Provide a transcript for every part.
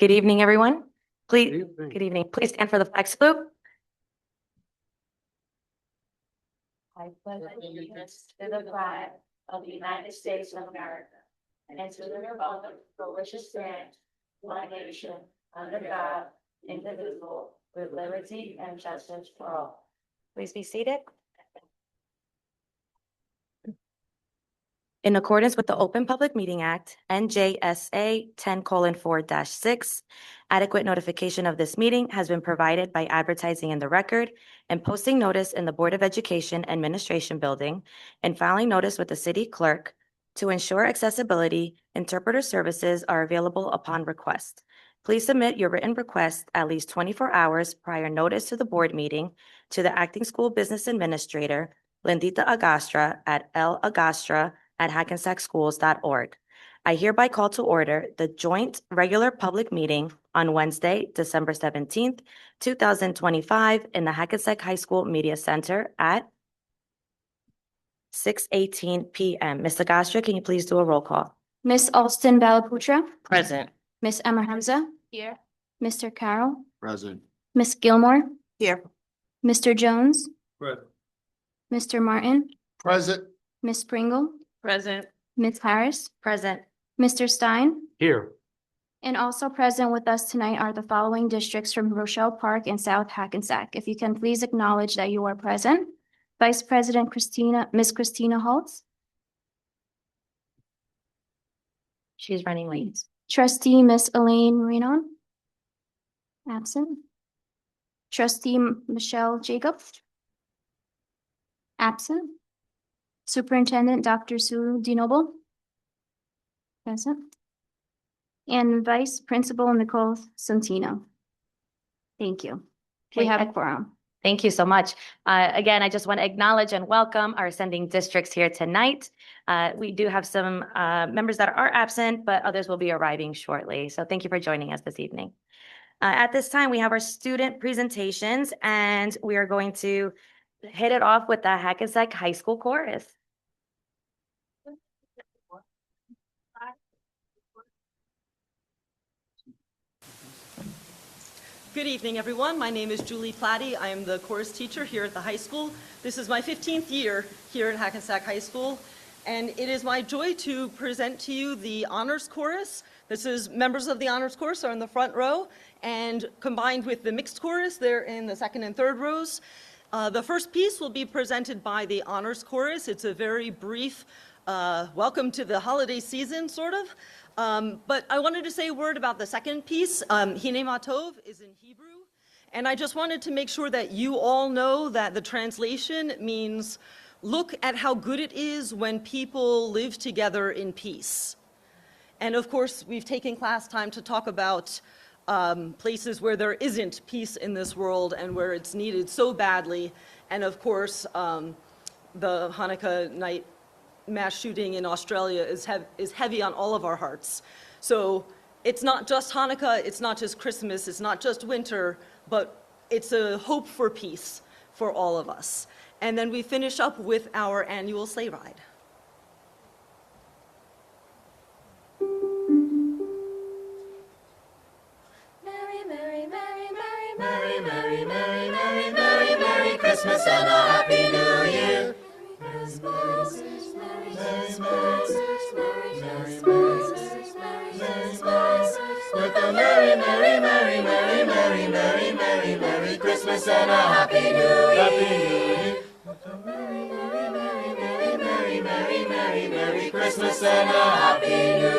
Good evening, everyone. Please, Good evening. good evening. Please stand for the flag salute. I pledge allegiance to the flag of the United States of America and to the republic for which it stands, one nation, under God, indivisible, with liberty and justice for all. Please be seated. In accordance with the Open Public Meeting Act, NJSA 10:4-6, adequate notification of this meeting has been provided by advertising in the record and posting notice in the Board of Education Administration Building and filing notice with the city clerk. To ensure accessibility, interpreter services are available upon request. Please submit your written request at least 24 hours prior notice to the board meeting to the Acting School Business Administrator, Lindita Agastra, at lagastra@hackensackschools.org. I hereby call to order the joint regular public meeting on Wednesday, December 17th, 2025 in the Hackensack High School Media Center at 6:18 p.m. Ms. Agastra, can you please do a roll call? Miss Alston Balaputra, Present. Miss Emma Hamza. Here. Mr. Carroll, Present. Miss Gilmore, Here. Mr. Jones, Present. Mr. Martin, Present. Miss Pringle, Present. Miss Harris, Present. Mr. Stein, Here. and also present with us tonight are the following districts from Rochelle Park and South Hackensack. If you can please acknowledge that you are present. Vice President Miss Christina Holtz, She's running late. Trustee Miss Elaine Marinon, absent. Trustee Michelle Jacob, absent. Superintendent Dr. Sue DiNoble, present. And Vice Principal Nicole Santino. Thank you. We Okay, have a quorum. Thank you so much. Again, I just want to acknowledge and welcome our sending districts here tonight. We do have some members that are absent, but others will be arriving shortly. So thank you for joining us this evening. At this time, we have our student presentations, and we are going to hit it off with the Hackensack High School Chorus. Good evening, everyone. My name is Julie Platty. I am the chorus teacher here at the high school. This is my 15th year here at Hackensack High School, and it is my joy to present to you the honors chorus. This is members of the honors chorus are in the front row, and combined with the mixed chorus, they're in the second and third rows. The first piece will be presented by the honors chorus. It's a very brief welcome to the holiday season, sort of. But I wanted to say a word about the second piece. Hine Matov is in Hebrew. And I just wanted to make sure that you all know that the translation means, look at how good it is when people live together in peace. And of course, we've taken class time to talk about places where there isn't peace in this world and where it's needed so badly. And of course, the Hanukkah night mass shooting in Australia is heavy on all of our hearts. So it's not just Hanukkah, it's not just Christmas, it's not just winter, but it's a hope for peace for all of us. And then we finish up with our annual sleigh ride. Merry, Merry, Merry, Merry, Merry, Merry, Merry, Merry, Merry, Merry Christmas and a Happy New Year. Merry Christmas, Merry Christmas, Merry Christmas, Merry Christmas, with a Merry, Merry, Merry, Merry, Merry, Merry, Merry, Merry Christmas and a Happy New Year. With a Merry, Merry, Merry, Merry, Merry, Merry, Merry, Merry Christmas and a Happy New Year.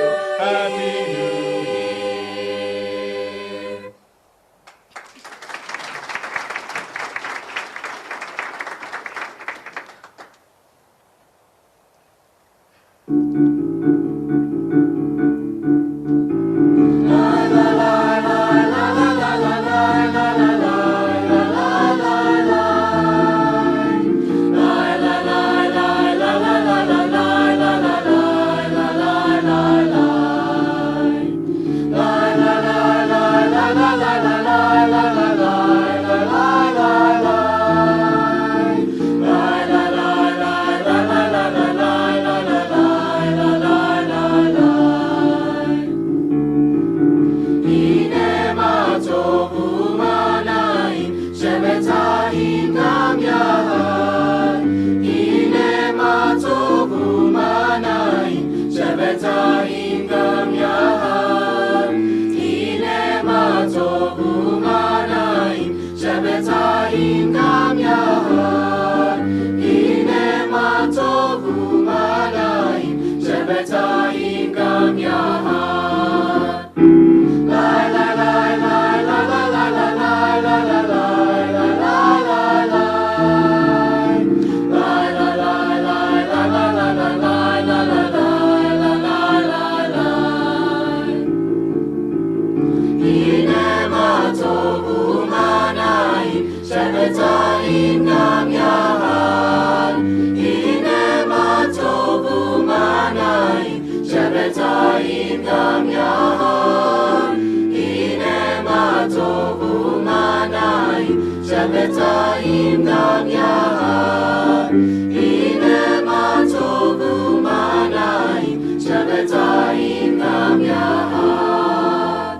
Shabbatayim Gam Yahar, Hine Matov U'Manayim, Shabbatayim Gam Yahar.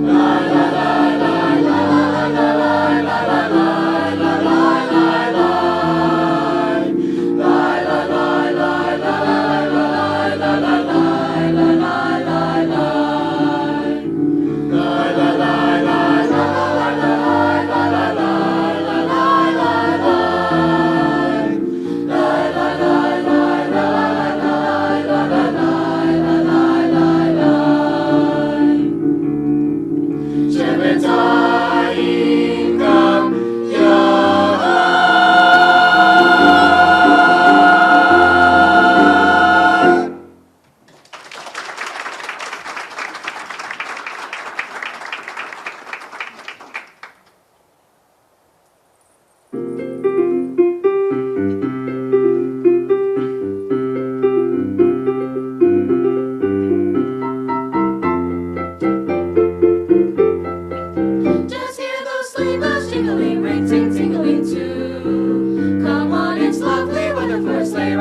La la la la la la la la la la la la la la.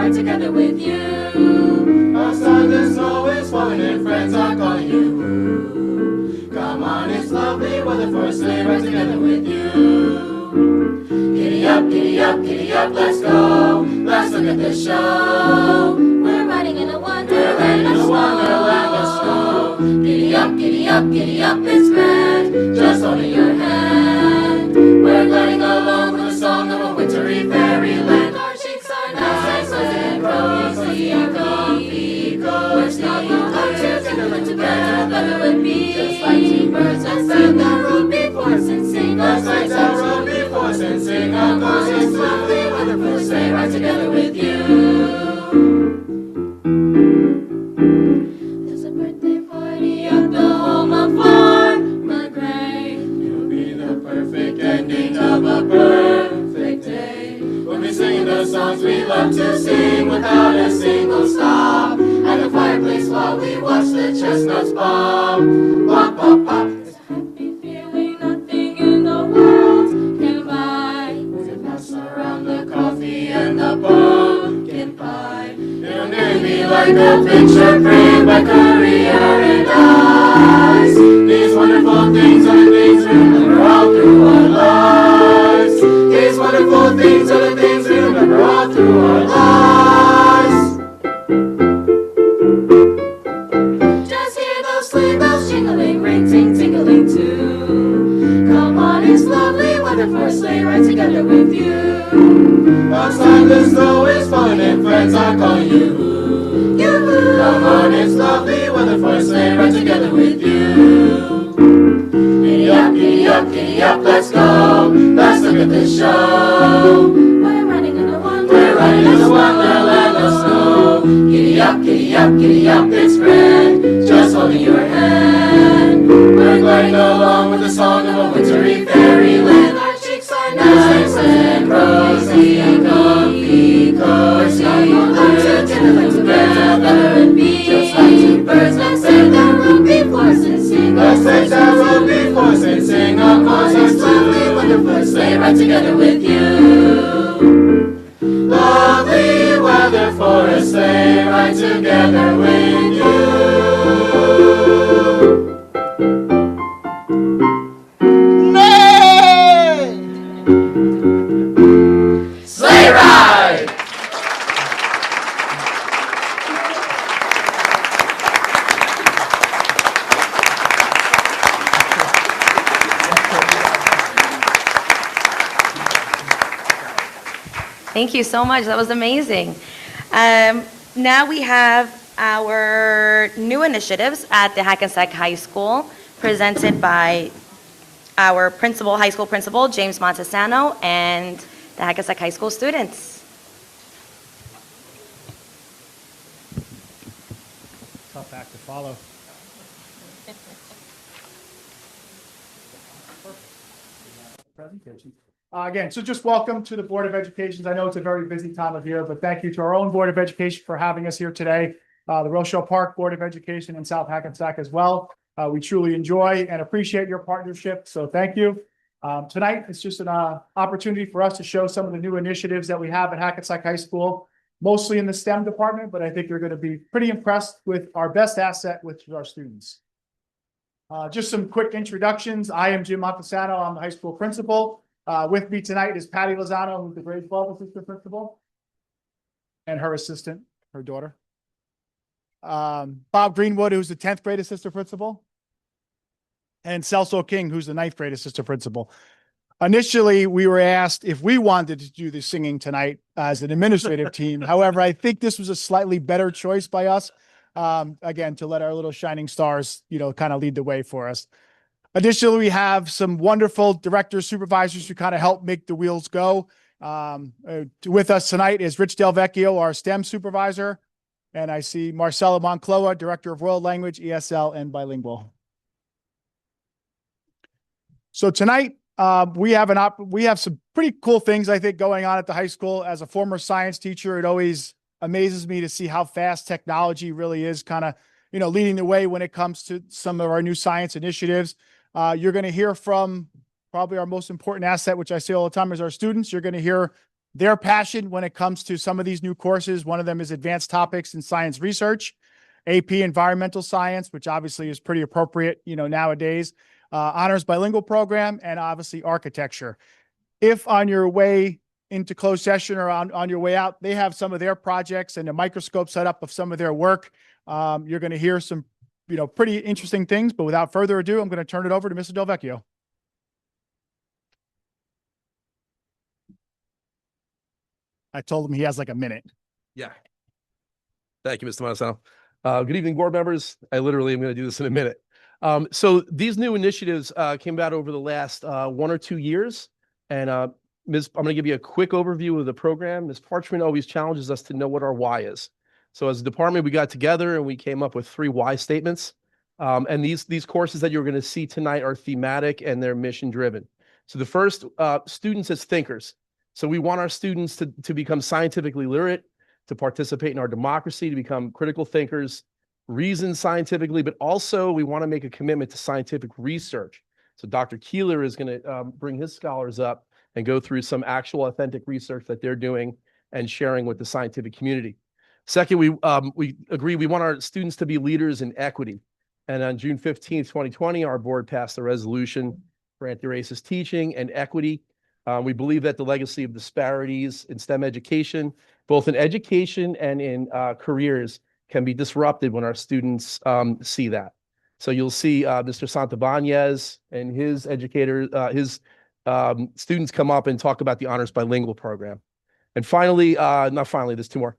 Together with you, outside the snow is falling and friends are calling you. Come on, it's lovely weather for a sleigh ride together with you. Giddy up, giddy up, giddy up, let's go. Let's look at the show. We're riding in a wonderland of snow. Giddy up, giddy up, giddy up, it's grand. Just holding your hand. We're gliding along with the song of a wintry fairyland. Our cheeks are nice and rosy and comfy. We're snuggling up together with me. Just like two birds that sang that rode before us and sing. Just like that rode before us and sing. Of course it's lovely weather for a sleigh ride together with you. There's a birthday party at the home of Farmer Gray. It'll be the perfect ending of a perfect day. We'll be singing the songs we love to sing without a single stop. At the fireplace while we watch the chestnuts pop. Pop, pop, pop. It's a happy feeling nothing in the world can buy. As it pass around the coffee and the pumpkin pie. It'll nearly be like a picture framed by Currier and Ives. These wonderful things are the things we remember all through our lives. These wonderful things are the things we remember all through our lives. Just hear those sleigh bells jingling, ring, ting, tingling too. Come on, it's lovely weather for a sleigh ride together with you. Outside the snow is falling and friends are calling you. Yoo-hoo! Come on, it's lovely weather for a sleigh ride together with you. Giddy up, giddy up, giddy up, let's go. Let's look at the show. We're riding in a wonderland of snow. Giddy up, giddy up, giddy up, it's grand. Just holding your hand. We're gliding along with the song of a wintry fairyland. Our cheeks are nice and rosy and comfy. We're snuggling up together and be. Just like two birds that sang that rode before us and sing. Let's take that road before us and sing. Of course it's lovely wonderful sleigh ride together with you. Lovely weather for a sleigh ride together with you. Sleigh ride! Thank you so much. That was amazing. Now we have our new initiatives at the Hackensack High School, presented by our principal, high school principal, James Montesano, and the Hackensack High School students. Tough act to follow. Presentation. Again, so just welcome to the Board of Education. I know it's a very busy time of year, but thank you to our own Board of Education for having us here today. The Rochelle Park Board of Education in South Hackensack as well. We truly enjoy and appreciate your partnership, so thank you. Tonight, it's just an opportunity for us to show some of the new initiatives that we have at Hackensack High School, mostly in the STEM department, but I think you're going to be pretty impressed with our best asset, which is our students. Just some quick introductions. I am Jim Montesano. I'm the high school principal. With me tonight is Patty Lozano, who's the grade 12 assistant principal, and her assistant, her daughter. Bob Greenwood, who's the 10th grade assistant principal, and Celso King, who's the 9th grade assistant principal. Initially, we were asked if we wanted to do the singing tonight as an administrative team. However, I think this was a slightly better choice by us. Again, to let our little shining stars, kind of lead the way for us. Additionally, we have some wonderful directors, supervisors who kind of help make the wheels go. With us tonight is Rich Del Vecchio, our STEM supervisor. And I see Marcella Moncloa, director of world language, ESL, and bilingual. So tonight, we have some pretty cool things, I think, going on at the high school. As a former science teacher, it always amazes me to see how fast technology really is kind of, leading the way when it comes to some of our new science initiatives. You're going to hear from probably our most important asset, which I say all the time, is our students. You're going to hear their passion when it comes to some of these new courses. One of them is advanced topics in science research, AP environmental science, which obviously is pretty appropriate, nowadays, honors bilingual program, and obviously architecture. If on your way into closed session or on your way out, they have some of their projects and a microscope set up of some of their work. You're going to hear some, pretty interesting things, but without further ado, I'm going to turn it over to Mr. Del Vecchio. I told him he has like a minute. Yeah. Thank you, Mr. Montesano. Good evening, board members. I literally am going to do this in a minute. So these new initiatives came about over the last 1 or 2 years. And I'm going to give you a quick overview of the program. Ms. Parchman always challenges us to know what our why is. So as a department, we got together and we came up with 3 why statements. And these courses that you're going to see tonight are thematic and they're mission driven. So the first, students as thinkers. So we want our students to become scientifically literate, to participate in our democracy, to become critical thinkers, reason scientifically, but also we want to make a commitment to scientific research. So Dr. Keeler is going to bring his scholars up and go through some actual authentic research that they're doing and sharing with the scientific community. Second, we agree we want our students to be leaders in equity. And on June 15th, 2020, our board passed a resolution for anti-racist teaching and equity. We believe that the legacy of disparities in STEM education, both in education and in careers, can be disrupted when our students see that. So you'll see Mr. Santabanez and his students come up and talk about the honors bilingual program. And finally, there's 2 more.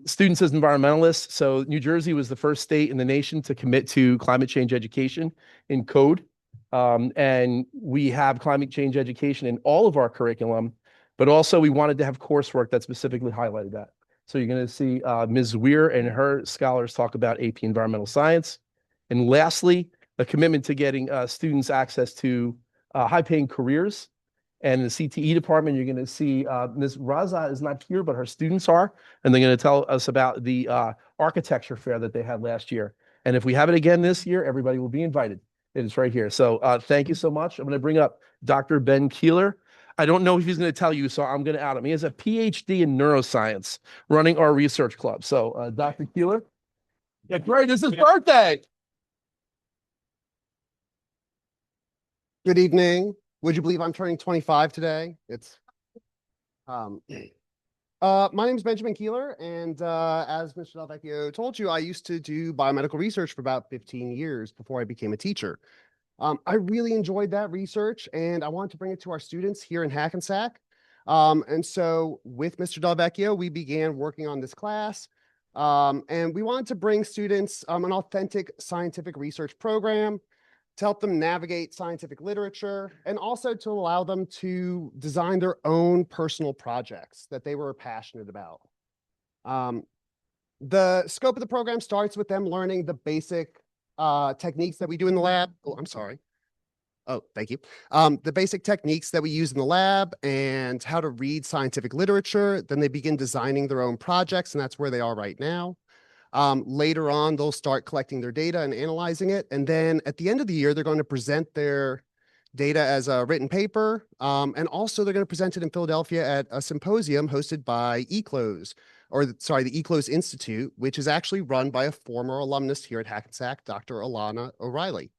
Students as environmentalists. So New Jersey was the first state in the nation to commit to climate change education in code. And we have climate change education in all of our curriculum, but also we wanted to have coursework that specifically highlighted that. So you're going to see Ms. Weir and her scholars talk about AP environmental science. And lastly, a commitment to getting students access to high-paying careers. And in the CTE department, you're going to see Ms. Raza is not here, but her students are. And they're going to tell us about the architecture fair that they had last year. And if we have it again this year, everybody will be invited. It is right here. So thank you so much. I'm going to bring up Dr. Ben Keeler. I don't know if he's going to tell you, so I'm going to out him. He has a PhD in neuroscience running our research club. So Dr. Keeler. Yeah, great. It's his birthday. Good evening. Would you believe I'm turning 25 today? It's my name is Benjamin Keeler, and as Mr. Del Vecchio told you, I used to do biomedical research for about 15 years before I became a teacher. I really enjoyed that research, and I wanted to bring it to our students here in Hackensack. And so with Mr. Del Vecchio, we began working on this class, and we wanted to bring students an authentic scientific research program to help them navigate scientific literature, and also to allow them to design their own personal projects that they were passionate about. The scope of the program starts with them learning the basic techniques that we do in the lab. Oh, I'm sorry. Oh, thank you. The basic techniques that we use in the lab and how to read scientific literature. Then they begin designing their own projects, and that's where they are right now. Later on, they'll start collecting their data and analyzing it. And then at the end of the year, they're going to present their data as a written paper. And also they're going to present it in Philadelphia at a symposium hosted by ECLOS, the ECLOS Institute, which is actually run by a former alumnus here at Hackensack, Dr. Alana O'Reilly.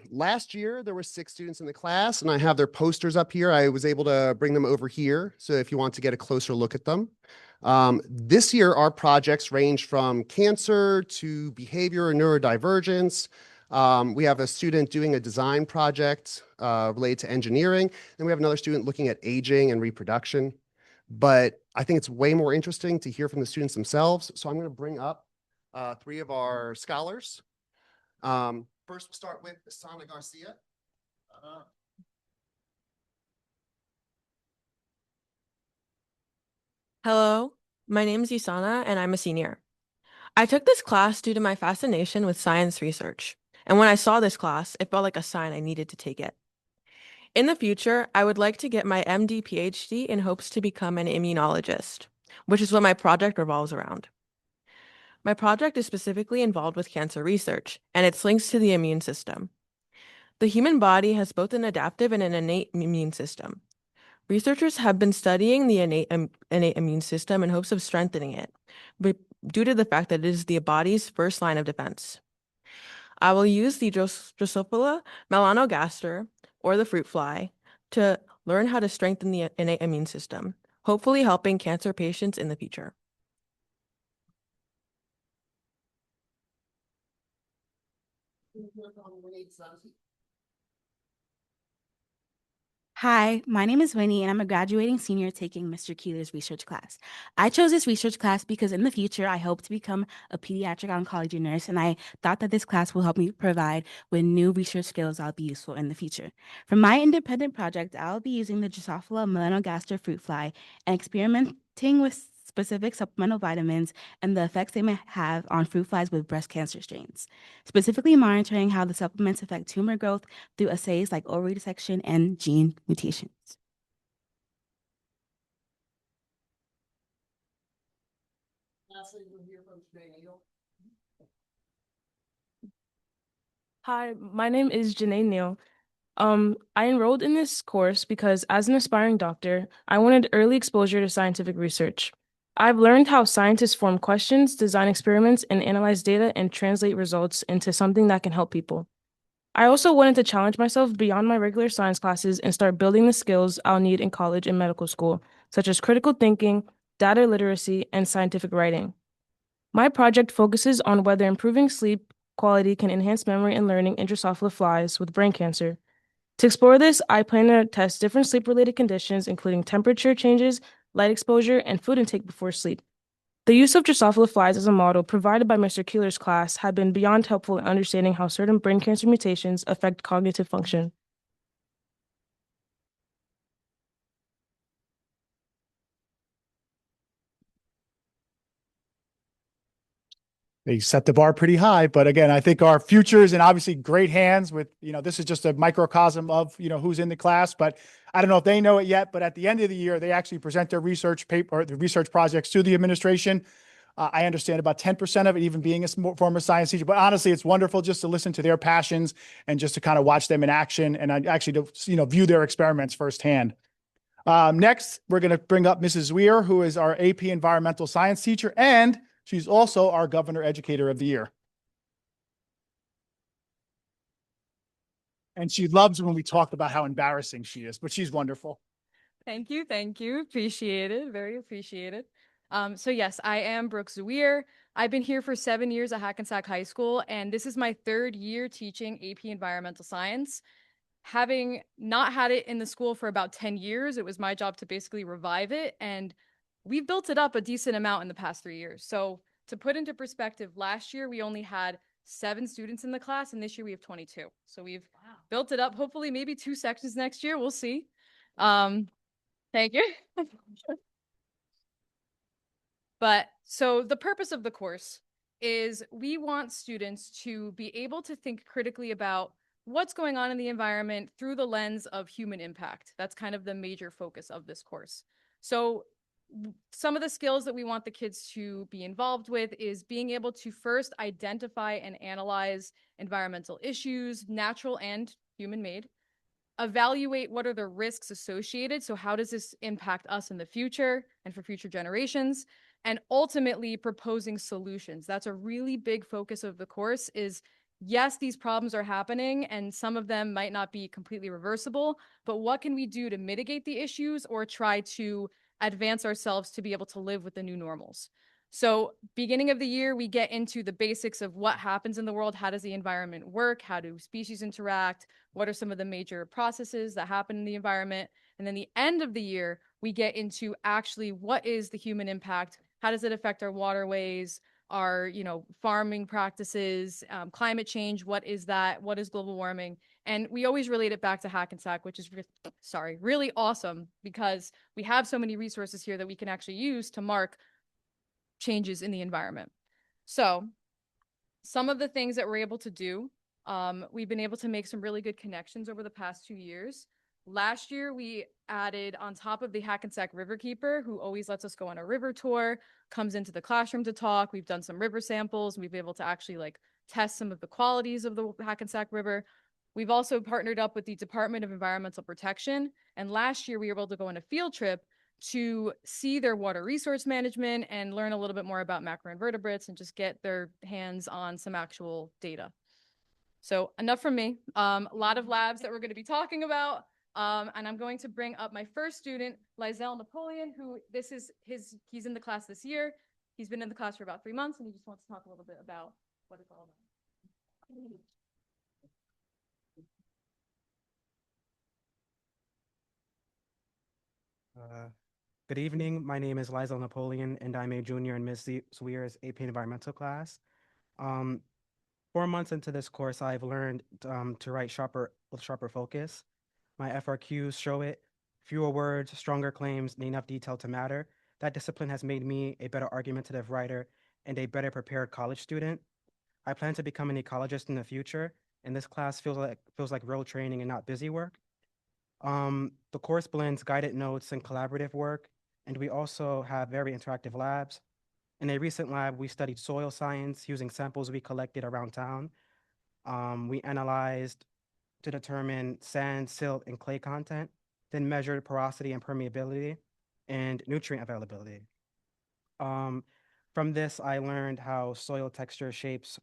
Last year, there were 6 students in the class, and I have their posters up here. I was able to bring them over here, so if you want to get a closer look at them. This year, our projects range from cancer to behavior and neurodivergence. We have a student doing a design project related to engineering, and we have another student looking at aging and reproduction. But I think it's way more interesting to hear from the students themselves, so I'm going to bring up 3 of our scholars. First, we'll start with Isana Garcia. Hello, my name is Usana and I'm a senior. I took this class due to my fascination with science research, and when I saw this class, it felt like a sign I needed to take it. In the future, I would like to get my MD PhD in hopes to become an immunologist, which is what my project revolves around. My project is specifically involved with cancer research and its links to the immune system. The human body has both an adaptive and an innate immune system. Researchers have been studying the innate immune system in hopes of strengthening it, but due to the fact that it is the body's first line of defense. I will use the Drosophila melanogaster, or the fruit fly, to learn how to strengthen the innate immune system, hopefully helping cancer patients in the future. Hi, my name is Winnie, and I'm a graduating senior taking Mr. Keeler's research class. I chose this research class because in the future, I hope to become a pediatric oncology nurse, and I thought that this class will help me provide with new research skills that'll be useful in the future. For my independent project, I'll be using the Drosophila melanogaster fruit fly and experimenting with specific supplemental vitamins and the effects they may have on fruit flies with breast cancer strains, specifically monitoring how the supplements affect tumor growth through assays like ovary dissection and gene mutations. Hi, my name is Janae Neal. I enrolled in this course because as an aspiring doctor, I wanted early exposure to scientific research. I've learned how scientists form questions, design experiments, and analyze data and translate results into something that can help people. I also wanted to challenge myself beyond my regular science classes and start building the skills I'll need in college and medical school, such as critical thinking, data literacy, and scientific writing. My project focuses on whether improving sleep quality can enhance memory and learning in Drosophila flies with brain cancer. To explore this, I plan to test different sleep-related conditions, including temperature changes, light exposure, and food intake before sleep. The use of Drosophila flies as a model provided by Mr. Keeler's class had been beyond helpful in understanding how certain brain cancer mutations affect cognitive function. They set the bar pretty high, but again, I think our future is in obviously great hands with, this is just a microcosm of, who's in the class, but I don't know if they know it yet, but at the end of the year, they actually present their research paper, or the research projects to the administration. I understand about 10% of it, even being a former science teacher, but honestly, it's wonderful just to listen to their passions and just to kind of watch them in action and actually to, view their experiments firsthand. Next, we're going to bring up Mrs. Weir, who is our AP Environmental Science teacher, and she's also our Governor Educator of the Year. And she loves when we talk about how embarrassing she is, but she's wonderful. Thank you. Appreciate it. Very appreciated. So yes, I am Brooke Zouir. I've been here for 7 years at Hackensack High School, and this is my 3rd year teaching AP Environmental Science. Having not had it in the school for about 10 years, it was my job to basically revive it, and we've built it up a decent amount in the past 3 years. So to put into perspective, last year we only had 7 students in the class, and this year we have 22. So we've built it up. Hopefully maybe 2 sections next year. We'll see. Thank you. But so the purpose of the course is we want students to be able to think critically about what's going on in the environment through the lens of human impact. That's kind of the major focus of this course. So some of the skills that we want the kids to be involved with is being able to first identify and analyze environmental issues, natural and human-made, evaluate what are the risks associated. So how does this impact us in the future and for future generations? And ultimately proposing solutions. That's a really big focus of the course is, yes, these problems are happening and some of them might not be completely reversible, but what can we do to mitigate the issues or try to advance ourselves to be able to live with the new normals? So beginning of the year, we get into the basics of what happens in the world. How does the environment work? How do species interact? What are some of the major processes that happen in the environment? And then the end of the year, we get into actually what is the human impact? How does it affect our waterways, our, farming practices, climate change? What is that? What is global warming? And we always relate it back to Hackensack, which is really awesome because we have so many resources here that we can actually use to mark changes in the environment. So some of the things that we're able to do, we've been able to make some really good connections over the past 2 years. Last year, we added on top of the Hackensack Riverkeeper, who always lets us go on a river tour, comes into the classroom to talk. We've done some river samples. We've been able to actually test some of the qualities of the Hackensack River. We've also partnered up with the Department of Environmental Protection. And last year, we were able to go on a field trip to see their water resource management and learn a little bit more about macroinvertebrates and just get their hands on some actual data. So enough from me. A lot of labs that we're going to be talking about. And I'm going to bring up my first student, Lizelle Napoleon, who he's in the class this year. He's been in the class for about 3 months, and he just wants to talk a little bit about what it's all about. Good evening. My name is Lizelle Napoleon, and I'm a junior in Ms. Zwier's AP Environmental class. 4 months into this course, I've learned to write with sharper focus. My FRQs show it. Fewer words, stronger claims, need enough detail to matter. That discipline has made me a better argumentative writer and a better prepared college student. I plan to become an ecologist in the future, and this class feels like real training and not busy work. The course blends guided notes and collaborative work, and we also have very interactive labs. In a recent lab, we studied soil science using samples we collected around town. We analyzed to determine sand, silt, and clay content, then measured porosity and permeability and nutrient availability. From this, I learned how soil texture shapes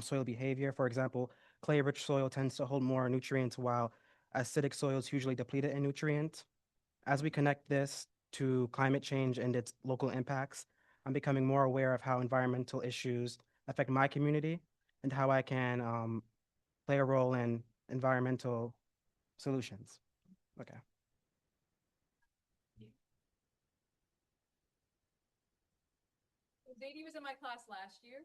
soil behavior. For example, clay-rich soil tends to hold more nutrients, while acidic soil is usually depleted in nutrients. As we connect this to climate change and its local impacts, I'm becoming more aware of how environmental issues affect my community and how I can play a role in environmental solutions. Okay. Zadie was in my class last year.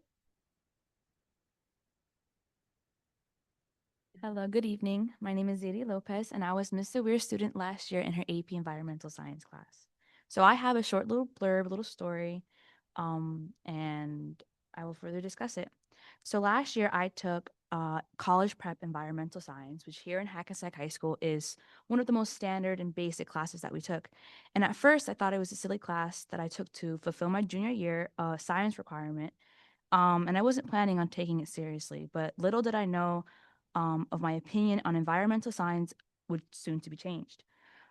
Hello, good evening. My name is Zadie Lopez, and I was Ms. Zawir's student last year in her AP Environmental Science class. So I have a short little blurb, little story, and I will further discuss it. So last year I took college prep environmental science, which here in Hackensack High School is one of the most standard and basic classes that we took. And at first I thought it was a silly class that I took to fulfill my junior year science requirement. And I wasn't planning on taking it seriously, but little did I know of my opinion on environmental science would soon to be changed.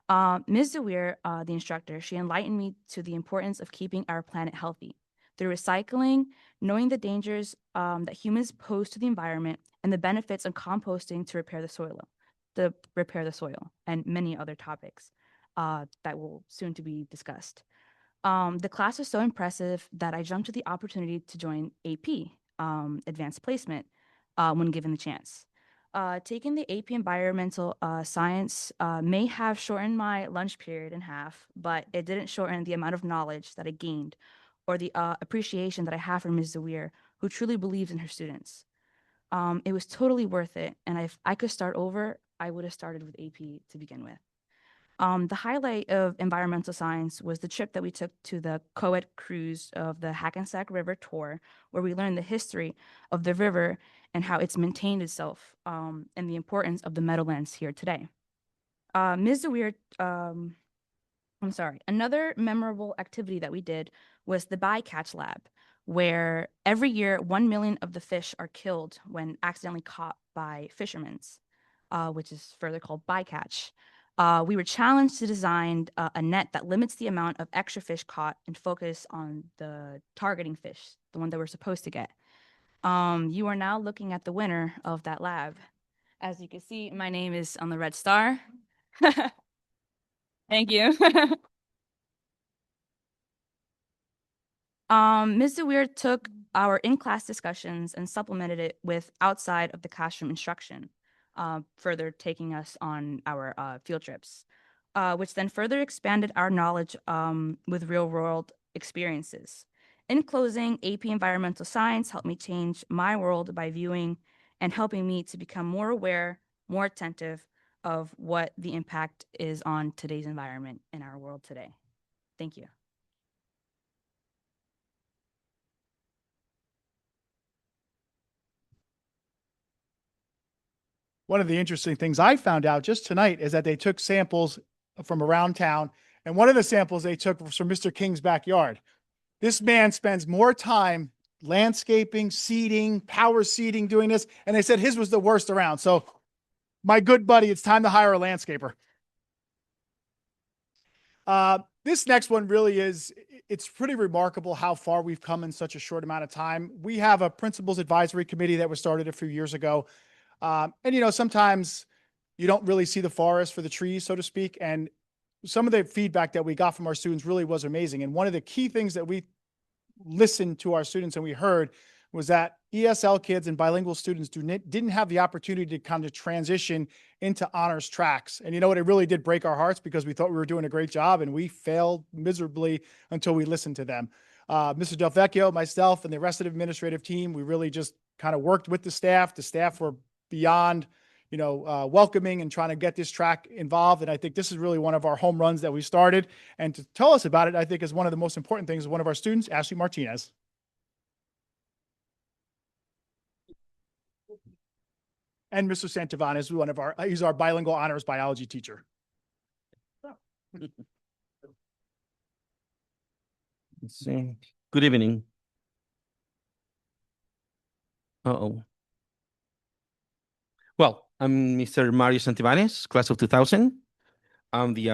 Ms. Zawier, the instructor, she enlightened me to the importance of keeping our planet healthy through recycling, knowing the dangers that humans pose to the environment, and the benefits of composting to repair the soil, and many other topics that will soon to be discussed. The class was so impressive that I jumped at the opportunity to join AP, Advanced Placement, when given the chance. Taking the AP Environmental Science may have shortened my lunch period in half, but it didn't shorten the amount of knowledge that I gained or the appreciation that I have for Ms. Zawier, who truly believes in her students. It was totally worth it, and if I could start over, I would have started with AP to begin with. The highlight of environmental science was the trip that we took to the co-ed cruise of the Hackensack River tour, where we learned the history of the river and how it's maintained itself, and the importance of the meadowlands here today. Ms. Zawier, another memorable activity that we did was the bycatch lab, where every year 1 million of the fish are killed when accidentally caught by fishermen. which is further called bycatch. We were challenged to design a net that limits the amount of extra fish caught and focus on the targeting fish, the one that we're supposed to get. You are now looking at the winner of that lab. As you can see, my name is on the red star. Thank you. Ms. DeWeer took our in-class discussions and supplemented it with outside of the classroom instruction, further taking us on our field trips, which then further expanded our knowledge with real-world experiences. In closing, AP Environmental Science helped me change my world by viewing and helping me to become more aware, more attentive of what the impact is on today's environment in our world today. Thank you. One of the interesting things I found out just tonight is that they took samples from around town, and one of the samples they took was from Mr. King's backyard. This man spends more time landscaping, seeding, power seeding, doing this, and they said his was the worst around. So, my good buddy, it's time to hire a landscaper. This next one really is, it's pretty remarkable how far we've come in such a short amount of time. We have a principals advisory committee that was started a few years ago. And, you know, sometimes you don't really see the forest for the trees, so to speak. And some of the feedback that we got from our students really was amazing. And one of the key things that we listened to our students and we heard was that ESL kids and bilingual students didn't have the opportunity to kind of transition into honors tracks. And you know what? It really did break our hearts because we thought we were doing a great job and we failed miserably until we listened to them. Mr. Del Vecchio, myself, and the rest of the administrative team, we really just kind of worked with the staff. The staff were beyond, you know, welcoming and trying to get this track involved. And I think this is really one of our home runs that we started. And to tell us about it, I think is one of the most important things, one of our students, Ashley Martinez. And Mr. Santavan is one of our, he's our bilingual honors biology teacher. Let's see. Good evening. Well, I'm Mr. Mario Santivanes, class of 2000. I'm the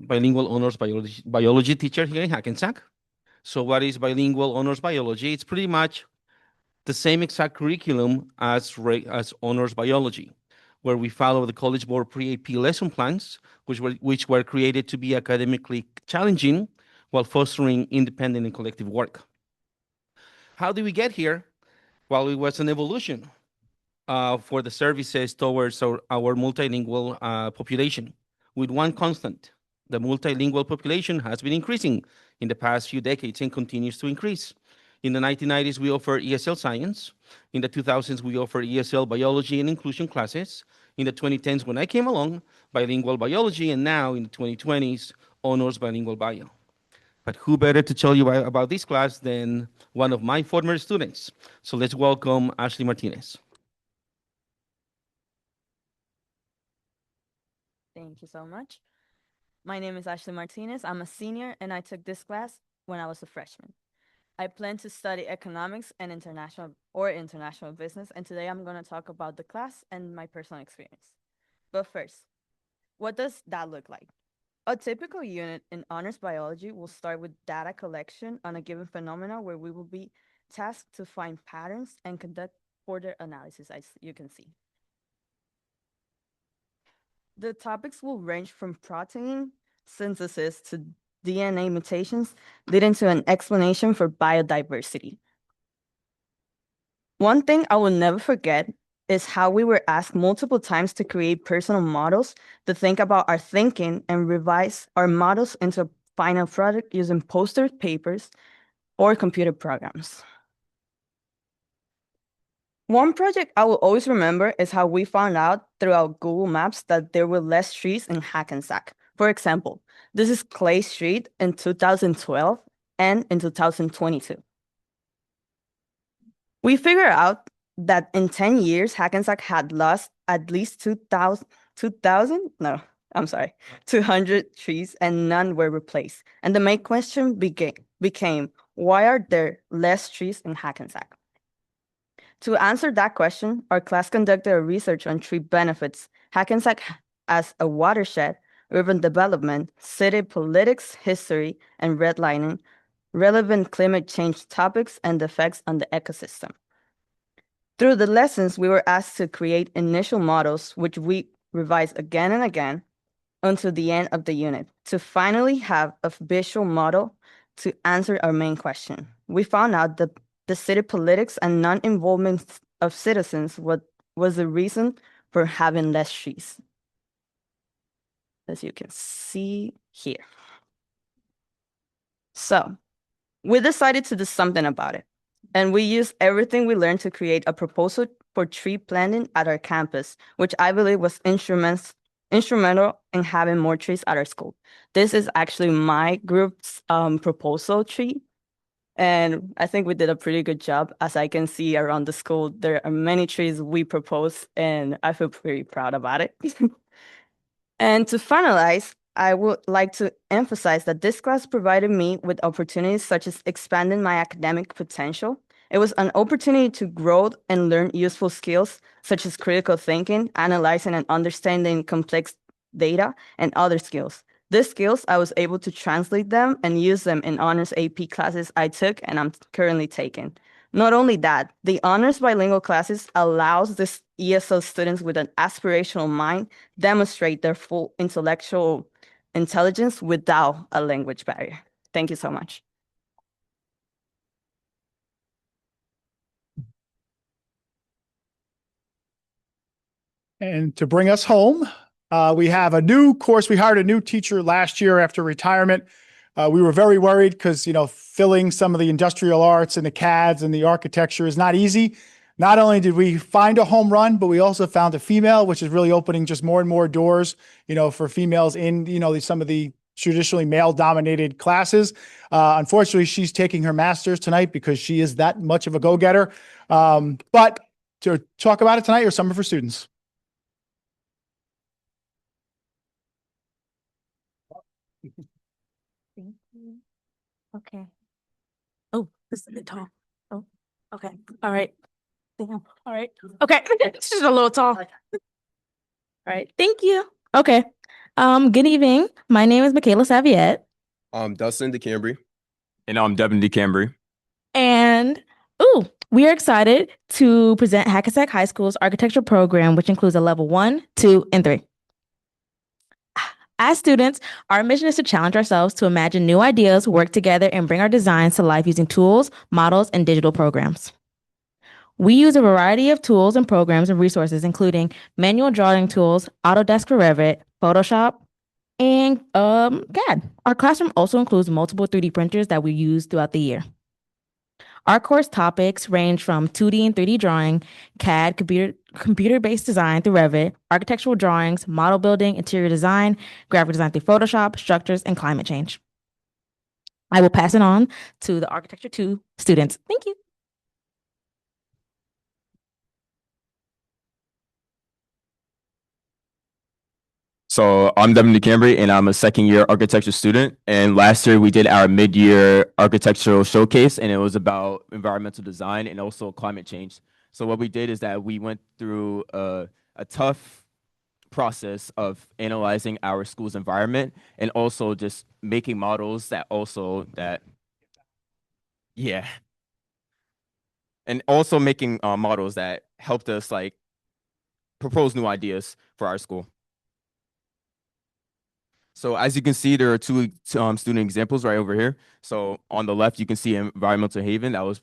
bilingual honors biology teacher here in Hackensack. So what is bilingual honors biology? It's pretty much the same exact curriculum as honors biology, where we follow the College Board pre-AP lesson plans, which were created to be academically challenging while fostering independent and collective work. How did we get here? Well, it was an evolution for the services towards our multilingual population, with one constant. The multilingual population has been increasing in the past few decades and continues to increase. In the 1990s, we offered ESL science. In the 2000s, we offered ESL biology and inclusion classes. In the 2010s, when I came along, bilingual biology, and now in the 2020s, honors bilingual bio. But who better to tell you about this class than one of my former students? So let's welcome Ashley Martinez. Thank you so much. My name is Ashley Martinez. I'm a senior, and I took this class when I was a freshman. I plan to study economics and international business, and today I'm going to talk about the class and my personal experience. But first, what does that look like? A typical unit in honors biology will start with data collection on a given phenomena where we will be tasked to find patterns and conduct further analysis, as you can see. The topics will range from protein synthesis to DNA mutations, leading to an explanation for biodiversity. One thing I will never forget is how we were asked multiple times to create personal models to think about our thinking and revise our models into a final product using posters, papers, or computer programs. One project I will always remember is how we found out throughout Google Maps that there were less trees in Hackensack. For example, this is Clay Street in 2012 and in 2022. We figured out that in 10 years, Hackensack had lost at least 200 trees and none were replaced. And the main question became, why are there less trees in Hackensack? To answer that question, our class conducted a research on tree benefits Hackensack as a watershed, urban development, city politics, history, and redlining, relevant climate change topics, and the effects on the ecosystem. Through the lessons, we were asked to create initial models, which we revised again and again until the end of the unit, to finally have a visual model to answer our main question. We found out that the city politics and non-involvement of citizens was the reason for having less trees, as you can see here. So we decided to do something about it, and we used everything we learned to create a proposal for tree planting at our campus, which I believe was instrumental in having more trees at our school. This is actually my group's proposal tree, and I think we did a pretty good job. As I can see around the school, there are many trees we proposed, and I feel pretty proud about it. And to finalize, I would like to emphasize that this class provided me with opportunities such as expanding my academic potential. It was an opportunity to grow and learn useful skills such as critical thinking, analyzing and understanding complex data, and other skills. These skills, I was able to translate them and use them in honors AP classes I took and I'm currently taking. Not only that, the honors bilingual classes allows these ESL students with an aspirational mind demonstrate their full intellectual intelligence without a language barrier. Thank you so much. And to bring us home, we have a new course. We hired a new teacher last year after retirement. We were very worried because, filling some of the industrial arts and the CADs and the architecture is not easy. Not only did we find a home run, but we also found a female, which is really opening just more and more doors, for females in, some of the traditionally male-dominated classes. Unfortunately, she's taking her master's tonight because she is that much of a go-getter. But to talk about it tonight are some of her students. Thank you. Okay. Oh, this is a bit tall. Oh, okay. All right. Damn. All right. Okay. It's just a little tall. All right. Thank you. Okay. Good evening. My name is Michaela Saviette. I'm Dustin DeCambry. And I'm Devin DeCambry. And we are excited to present Hackensack High School's architecture program, which includes a level 1, 2, and 3. As students, our mission is to challenge ourselves to imagine new ideas, work together, and bring our designs to life using tools, models, and digital programs. We use a variety of tools and programs and resources, including manual drawing tools, Autodesk for Revit, Photoshop, and CAD. Our classroom also includes multiple 3D printers that we use throughout the year. Our course topics range from 2D and 3D drawing, CAD, computer-based design through Revit, architectural drawings, model building, interior design, graphic design through Photoshop, structures, and climate change. I will pass it on to the Architecture 2 students. Thank you. So I'm Devin DeCambry, and I'm a second-year architecture student. And last year we did our mid-year architectural showcase, and it was about environmental design and also climate change. So what we did is that we went through a tough process of analyzing our school's environment and also just making models and also making models that helped us propose new ideas for our school. So as you can see, there are two student examples right over here. So on the left, you can see Environmental Haven that was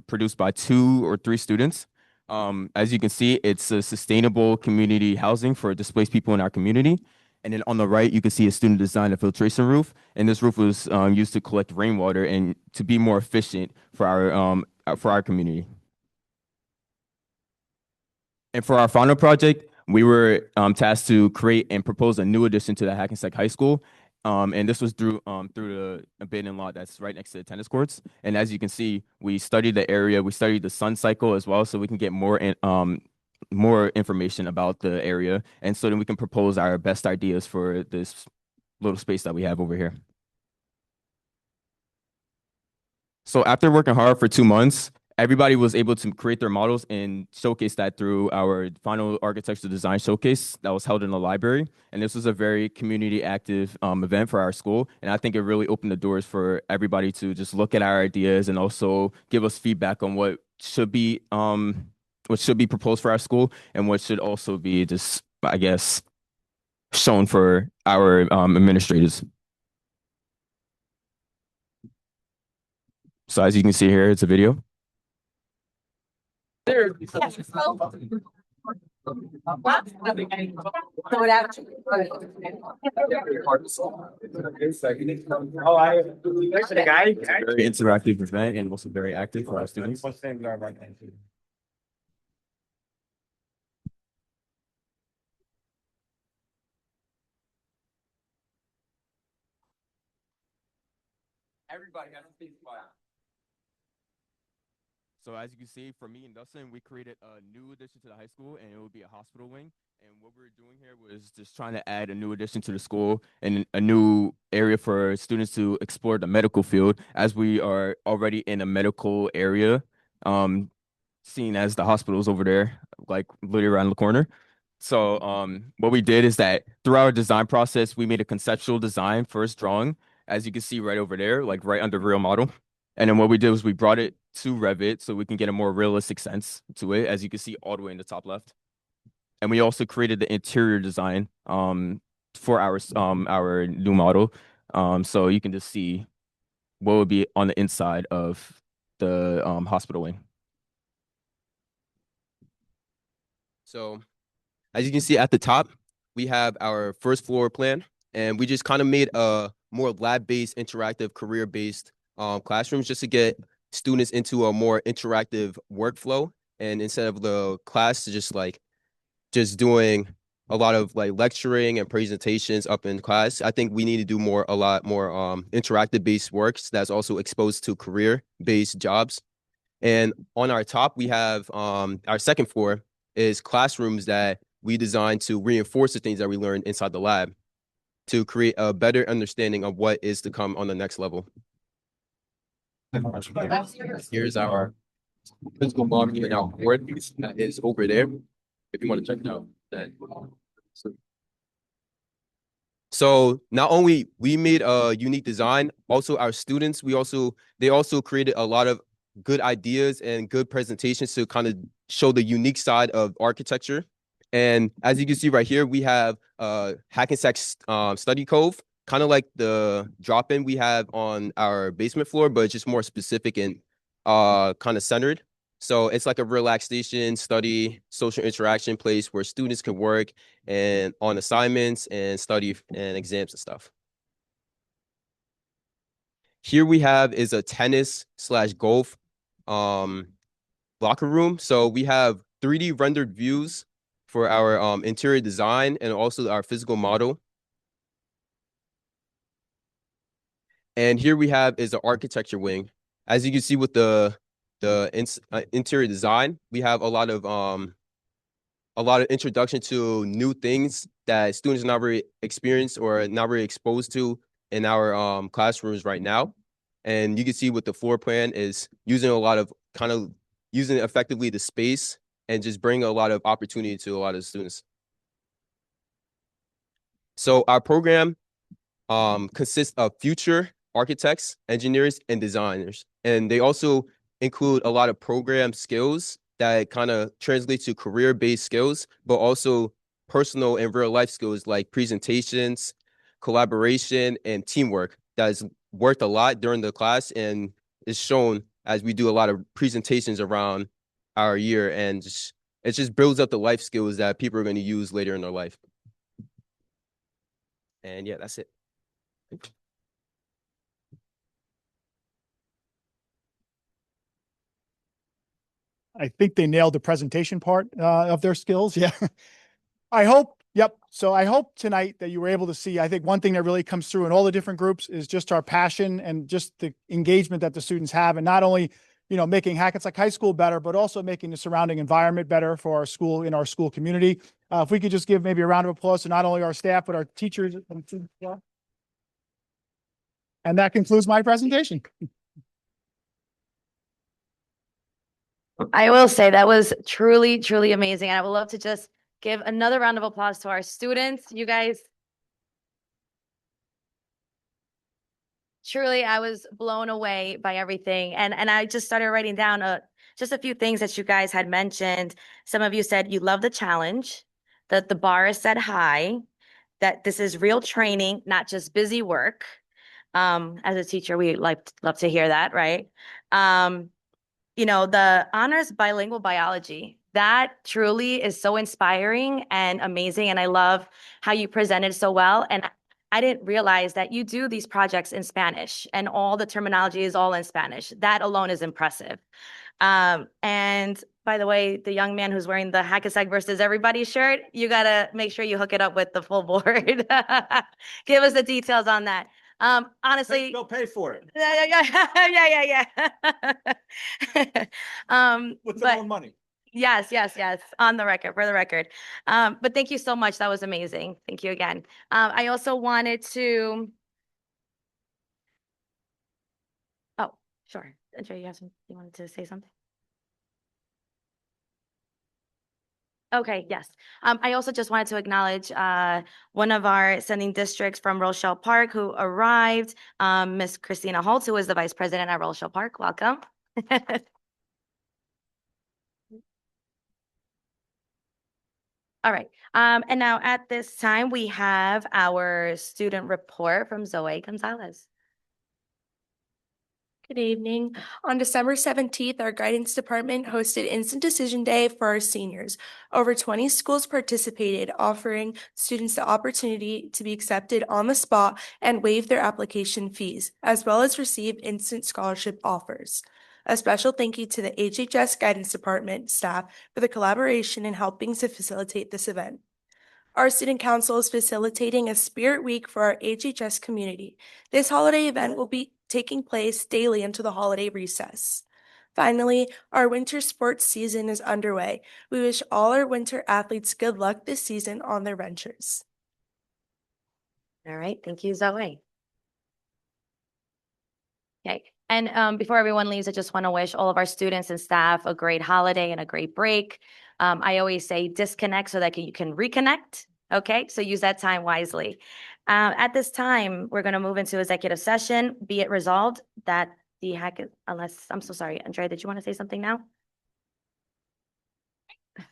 produced by 2 or 3 students. As you can see, it's a sustainable community housing for displaced people in our community. And then on the right, you can see a student designed a filtration roof. And this roof was used to collect rainwater and to be more efficient for our community. And for our final project, we were tasked to create and propose a new addition to the Hackensack High School. And this was through the abandoned lot that's right next to the tennis courts. And as you can see, we studied the area, we studied the sun cycle as well, so we can get more information about the area. And so then we can propose our best ideas for this little space that we have over here. So after working hard for 2 months, everybody was able to create their models and showcase that through our final architectural design showcase that was held in the library. And this was a very community active event for our school. And I think it really opened the doors for everybody to just look at our ideas and also give us feedback on what should be proposed for our school and what should also be just, I guess, shown for our administrators. So as you can see here, it's a video. There. Very interactive event and also very active for our students. Everybody has to speak quiet. So as you can see, for me and Dustin, we created a new addition to the high school, and it would be a hospital wing. And what we were doing here was just trying to add a new addition to the school and a new area for students to explore the medical field, as we are already in a medical area, seen as the hospitals over there, like literally around the corner. So what we did is that through our design process, we made a conceptual design first drawing, as you can see right over there, like right under real model. And then what we did was we brought it to Revit so we can get a more realistic sense to it, as you can see all the way in the top left. And we also created the interior design for our new model. So you can just see what would be on the inside of the hospital wing. So as you can see at the top, we have our first floor plan, and we just kind of made a more lab-based, interactive, career-based classrooms just to get students into a more interactive workflow. And instead of the class just doing a lot of like lecturing and presentations up in class, I think we need to do a lot more interactive based works that's also exposed to career based jobs. And on our top, we have our second floor is classrooms that we designed to reinforce the things that we learned inside the lab to create a better understanding of what is to come on the next level. Here's our physical model and our board that is over there. If you want to check it out, then. So not only we made a unique design, also our students, they also created a lot of good ideas and good presentations to kind of show the unique side of architecture. And as you can see right here, we have Hackensack Study Cove, kind of like the drop-in we have on our basement floor, but just more specific and kind of centered. So it's like a relaxation, study, social interaction place where students can work and on assignments and study and exams and stuff. Here we have is a tennis/golf locker room. So we have 3D rendered views for our interior design and also our physical model. And here we have is the architecture wing. As you can see with the interior design, we have a lot of introduction to new things that students not really experienced or not really exposed to in our classrooms right now. And you can see with the floor plan is using using effectively the space and just bring a lot of opportunity to a lot of students. So our program consists of future architects, engineers, and designers. And they also include a lot of program skills that kind of translate to career-based skills, but also personal and real-life skills like presentations, collaboration, and teamwork that has worked a lot during the class and is shown as we do a lot of presentations around our year. And it just builds up the life skills that people are going to use later in their life. And yeah, that's it. I think they nailed the presentation part of their skills. Yeah. I hope. Yep. So I hope tonight that you were able to see, I think one thing that really comes through in all the different groups is just our passion and just the engagement that the students have. And not only, making Hackensack High School better, but also making the surrounding environment better for our school, in our school community. If we could just give maybe a round of applause to not only our staff, but our teachers. And that concludes my presentation. I will say that was truly, truly amazing. And I would love to just give another round of applause to our students. You guys, truly, I was blown away by everything. And I just started writing down just a few things that you guys had mentioned. Some of you said you love the challenge, that the bar is set high, that this is real training, not just busy work. As a teacher, we love to hear that, right? The honors bilingual biology, that truly is so inspiring and amazing. And I love how you presented so well. And I didn't realize that you do these projects in Spanish and all the terminology is all in Spanish. That alone is impressive. And by the way, the young man who's wearing the Hackensack versus everybody shirt, you got to make sure you hook it up with the full board. Give us the details on that. Honestly, Go pay for it yeah. with But their own money. yes. On the record, for the record. But thank you so much. That was amazing. Thank you again. I also wanted to. Oh, sure. Andrea, you wanted to say something? Okay, yes. I also just wanted to acknowledge one of our sending districts from Rochelle Park who arrived, Miss Christina Holtz, who is the vice president at Rochelle Park. Welcome. All right. And now at this time, we have our student report from Zoe Gonzalez. Good evening. On December 17th, our guidance department hosted Instant Decision Day for our seniors. Over 20 schools participated, offering students the opportunity to be accepted on the spot and waive their application fees, as well as receive instant scholarship offers. A special thank you to the HHS Guidance Department staff for the collaboration in helping to facilitate this event. Our student council is facilitating a spirit week for our HHS community. This holiday event will be taking place daily into the holiday recess. Finally, our winter sports season is underway. We wish all our winter athletes good luck this season on their ventures. All right. Thank you, Zoe. Okay. And before everyone leaves, I just want to wish all of our students and staff a great holiday and a great break. I always say disconnect so that you can reconnect. Okay, so use that time wisely. At this time, we're going to move into executive session. Be it resolved that I'm so sorry, Andrea, did you want to say something now?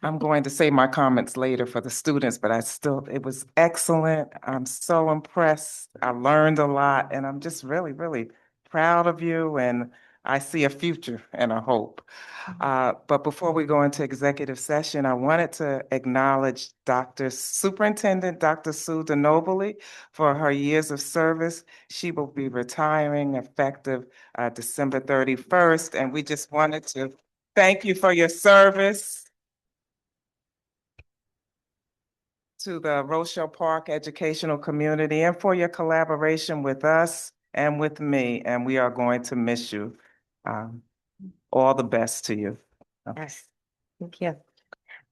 I'm going to say my comments later for the students, but it was excellent. I'm so impressed. I learned a lot, and I'm just really, really proud of you, and I see a future and a hope. But before we go into executive session, I wanted to acknowledge Superintendent Dr. Sue DeNobili for her years of service. She will be retiring effective December 31st, and we just wanted to thank you for your service to the Rochelle Park educational community and for your collaboration with us and with me, and we are going to miss you. All the best to you. Yes, thank you.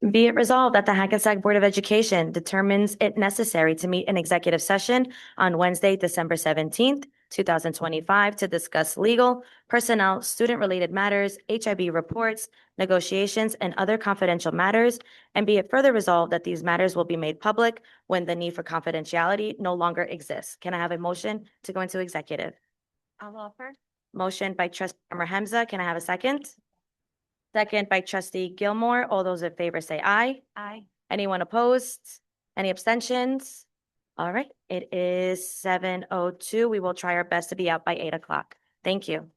Be it resolved that the Hackensack Board of Education determines it necessary to meet an executive session on Wednesday, December 17th, 2025 to discuss legal, personnel, student-related matters, HIB reports, negotiations, and other confidential matters. And be it further resolved that these matters will be made public when the need for confidentiality no longer exists. Can I have a motion to go into executive? I'll offer. Motion by trustee Member Hemza. Can I have a second? Second by trustee Gilmore. All those in favor say aye. Aye. Anyone opposed? Any abstentions? All right, it is 7:02. We will try our best to be out by 8 o'clock. Thank you.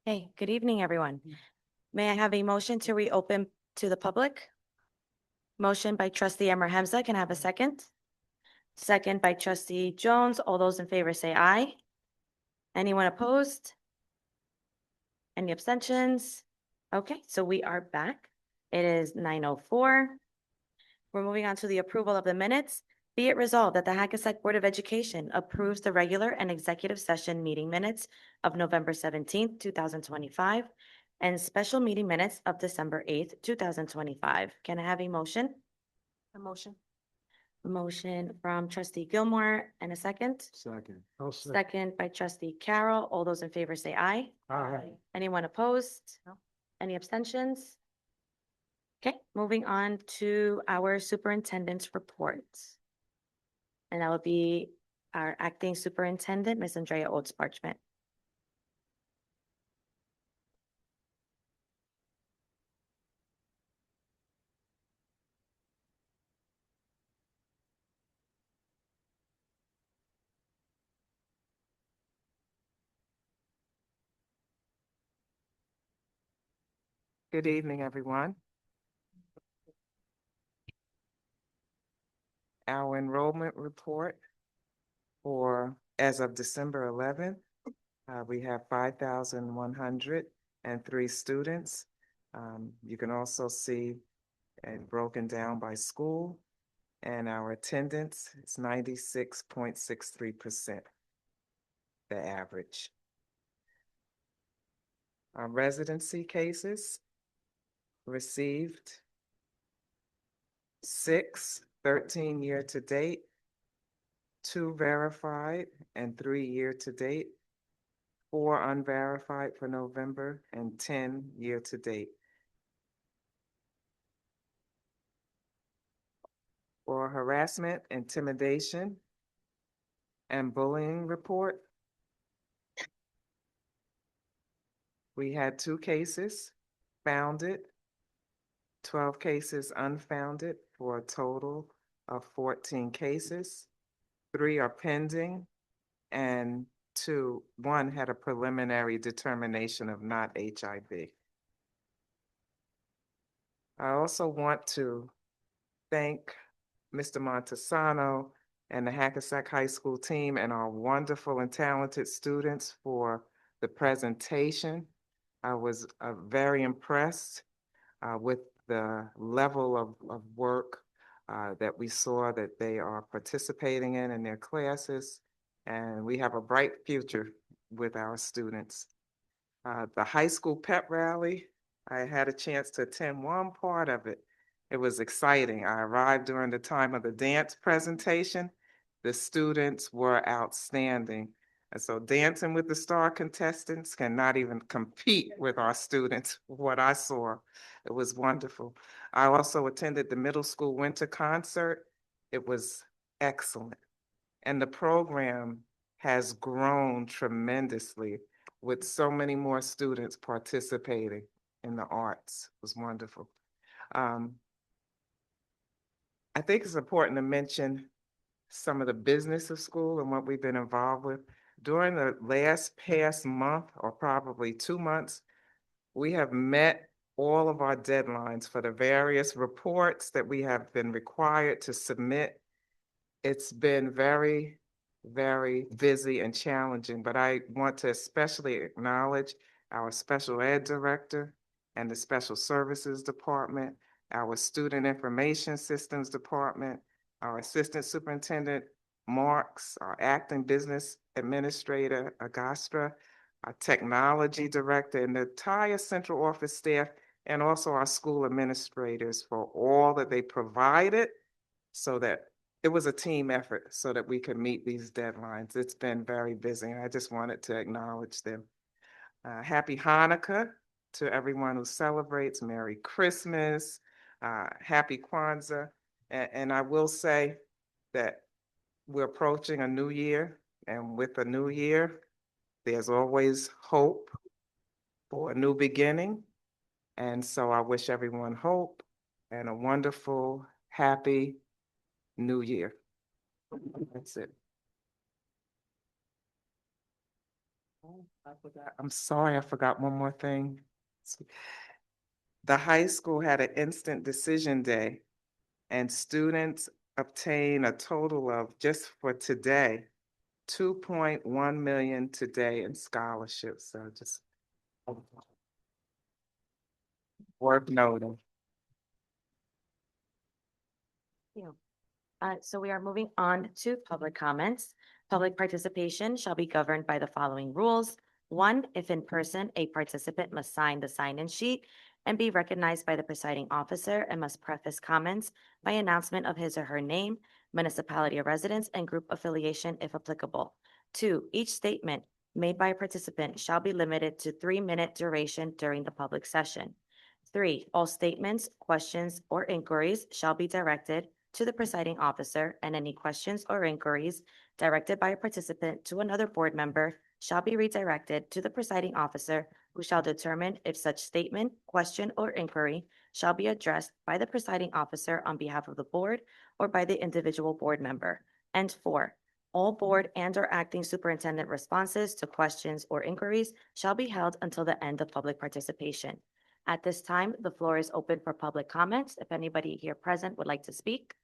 Hey, good evening, everyone. May I have a motion to reopen to the public? Motion by trustee Amor Hamza. Can I have a second? Second by trustee Jones. All those in favor say aye. Anyone opposed? Any abstentions? Okay, so we are back. It is 9:04. We're moving on to the approval of the minutes. Be it resolved that the Hackensack Board of Education approves the regular and executive session meeting minutes of November 17th, 2025, and special meeting minutes of December 8th, 2025. Can I have a motion? A motion. Motion from trustee Gilmore and a second. Second. Second by trustee Carroll. All those in favor say aye. Aye. Anyone opposed? Any abstentions? Okay, moving on to our superintendent's reports. And that will be our acting superintendent, Ms. Andrea Oates Parchment. Good evening, everyone. Our enrollment report for, as of December 11th, we have 5,103 students. You can also see it broken down by school, and our attendance is 96.63%, the average. Our residency cases received 6, 13 year to date, 2 verified, and 3 year to date, 4 unverified for November, and 10 year to date. For harassment, intimidation, and bullying report, we had 2 cases founded, 12 cases unfounded, for a total of 14 cases. 3 are pending, and 1 had a preliminary determination of not HIV. I also want to thank Mr. Montesano and the Hackensack High School team and our wonderful and talented students for the presentation. I was very impressed with the level of work that we saw that they are participating in their classes, and we have a bright future with our students. The high school pep rally, I had a chance to attend one part of it. It was exciting. I arrived during the time of the dance presentation. The students were outstanding. And so Dancing with the Star contestants cannot even compete with our students, what I saw. It was wonderful. I also attended the middle school winter concert. It was excellent. And the program has grown tremendously with so many more students participating in the arts. It was wonderful. I think it's important to mention some of the business of school and what we've been involved with. During the past month, or probably 2 months, we have met all of our deadlines for the various reports that we have been required to submit. It's been very, very busy and challenging, but I want to especially acknowledge our special ed director and the special services department, our student information systems department, our assistant superintendent, Marks, our acting business administrator, Agastra, our technology director, and the entire central office staff, and also our school administrators for all that they provided so that it was a team effort so that we could meet these deadlines. It's been very busy, and I just wanted to acknowledge them. Happy Hanukkah to everyone who celebrates. Merry Christmas, Happy Kwanzaa. And I will say that we're approaching a new year, and with a new year, there's always hope for a new beginning. And so I wish everyone hope and a wonderful, happy New Year. That's it. I'm sorry, I forgot one more thing. The high school had an instant decision day, and students obtained a total of, just for today, 2.1 million today in scholarships. So just worth noting. Thank you. So we are moving on to public comments. Public participation shall be governed by the following rules. One, if in person, a participant must sign the sign-in sheet and be recognized by the presiding officer and must preface comments by announcement of his or her name, municipality of residence, and group affiliation if applicable. Two, each statement made by a participant shall be limited to 3-minute duration during the public session. Three, all statements, questions, or inquiries shall be directed to the presiding officer, and any questions or inquiries directed by a participant to another board member shall be redirected to the presiding officer, who shall determine if such statement, question, or inquiry shall be addressed by the presiding officer on behalf of the board or by the individual board member. And four, all board and/or acting superintendent responses to questions or inquiries shall be held until the end of public participation. At this time, the floor is open for public comments. If anybody here present would like to speak.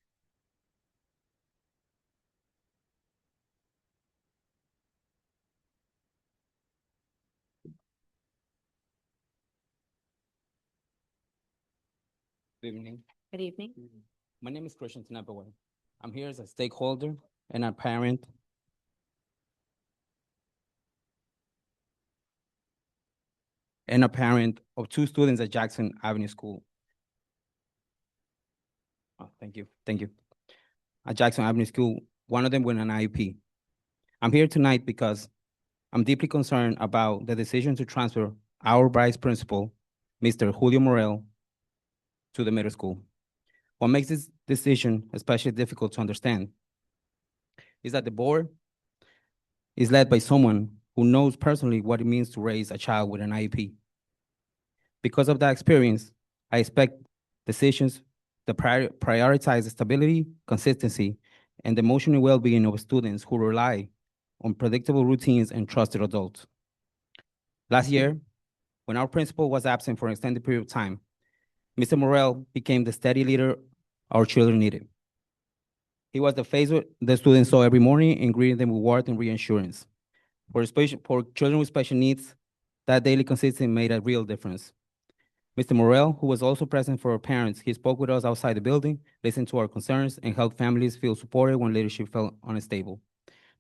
Good evening. Good evening. My name is Christian Tenepaway. I'm here as a stakeholder and a parent. And a parent of 2 students at Jackson Avenue School. Oh, thank you. At Jackson Avenue School, one of them with an IEP. I'm here tonight because I'm deeply concerned about the decision to transfer our vice principal, Mr. Julio Morel, to the middle school. What makes this decision especially difficult to understand is that the board is led by someone who knows personally what it means to raise a child with an IEP. Because of that experience, I expect decisions that prioritize stability, consistency, and the emotional well-being of students who rely on predictable routines and trusted adults. Last year, when our principal was absent for an extended period of time, Mr. Morel became the steady leader our children needed. He was the face the students saw every morning and greeted them with warmth and reassurance. For children with special needs, that daily consistency made a real difference. Mr. Morel, who was also present for our parents, he spoke with us outside the building, listened to our concerns, and helped families feel supported when leadership felt unstable.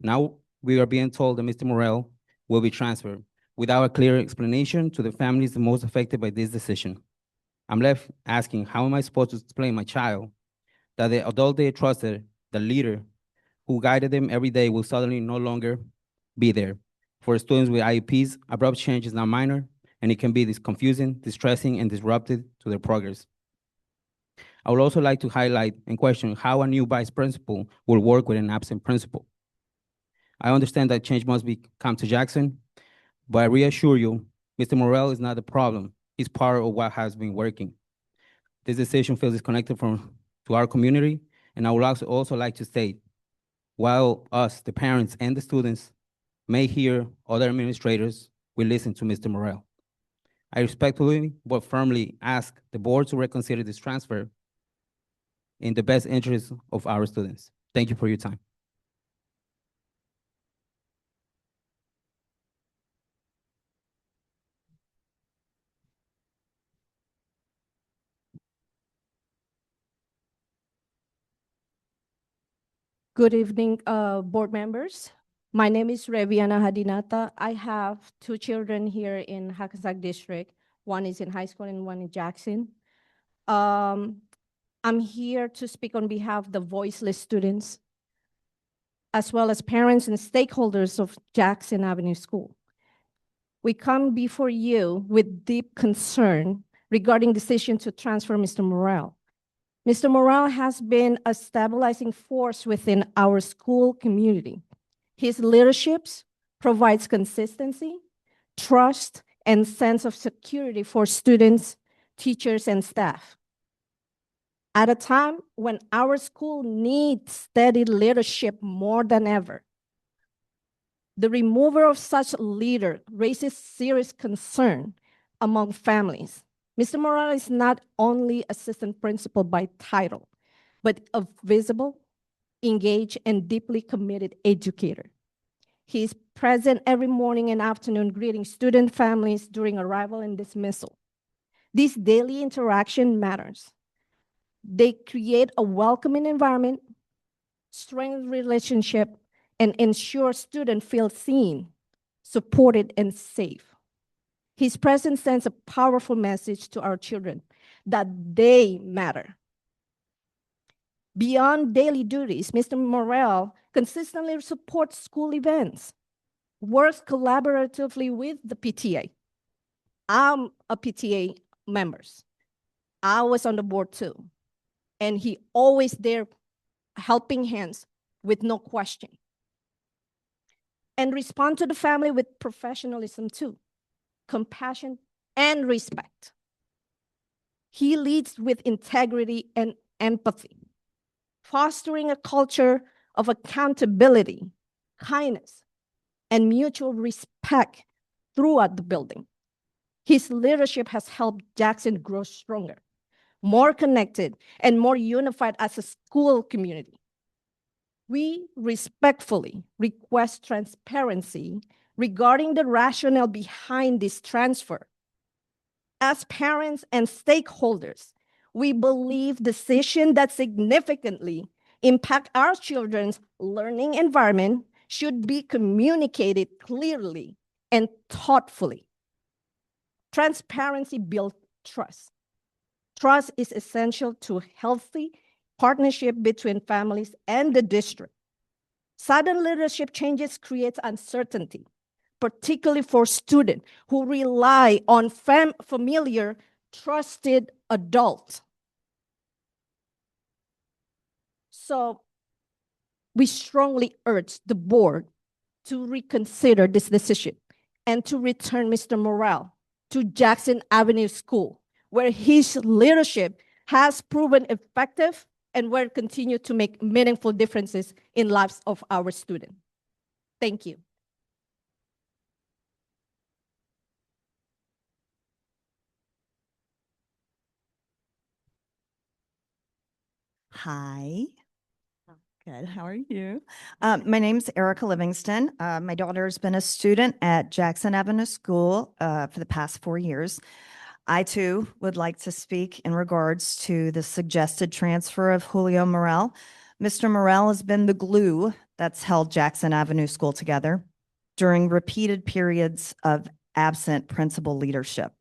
Now we are being told that Mr. Morel will be transferred without a clear explanation to the families most affected by this decision. I'm left asking, how am I supposed to explain my child that the adult they trusted, the leader who guided them every day, will suddenly no longer be there? For students with IEPs, abrupt change is not minor, and it can be confusing, distressing, and disruptive to their progress. I would also like to highlight and question how a new vice principal will work with an absent principal. I understand that change must come to Jackson, but I reassure you, Mr. Morel is not the problem. He's part of what has been working. This decision feels disconnected to our community, and I would also like to state, while us, the parents and the students, may hear other administrators, we listen to Mr. Morel. I respectfully but firmly ask the board to reconsider this transfer in the best interest of our students. Thank you for your time. Good evening, board members. My name is Reviana Hadinata. I have 2 children here in Hackensack District. One is in high school and one in Jackson. I'm here to speak on behalf of the voiceless students, as well as parents and stakeholders of Jackson Avenue School. We come before you with deep concern regarding decision to transfer Mr. Morel. Mr. Morel has been a stabilizing force within our school community. His leadership provides consistency, trust, and sense of security for students, teachers, and staff. At a time when our school needs steady leadership more than ever, The removal of such a leader raises serious concern among families. Mr. Morel is not only assistant principal by title, but a visible, engaged, and deeply committed educator. He is present every morning and afternoon greeting student families during arrival and dismissal. This daily interaction matters. They create a welcoming environment, strengthen relationship, and ensure students feel seen, supported, and safe. His presence sends a powerful message to our children that they matter. Beyond daily duties, Mr. Morel consistently supports school events, works collaboratively with the PTA. I'm a PTA member. I was on the board too. And he always there helping hands with no question. And respond to the family with professionalism too, compassion and respect. He leads with integrity and empathy, fostering a culture of accountability, kindness, and mutual respect throughout the building. His leadership has helped Jackson grow stronger, more connected, and more unified as a school community. We respectfully request transparency regarding the rationale behind this transfer. As parents and stakeholders, we believe decisions that significantly impact our children's learning environment should be communicated clearly and thoughtfully. Transparency builds trust. Trust is essential to healthy partnership between families and the district. Sudden leadership changes create uncertainty, particularly for students who rely on familiar, trusted adults. So we strongly urge the board to reconsider this decision and to return Mr. Morel to Jackson Avenue School, where his leadership has proven effective and will continue to make meaningful differences in lives of our students. Thank you. Hi. Good. How are you? My name's Erica Livingston. My daughter's been a student at Jackson Avenue School for the past 4 years. I too would like to speak in regards to the suggested transfer of Julio Morel. Mr. Morel has been the glue that's held Jackson Avenue School together during repeated periods of absent principal leadership.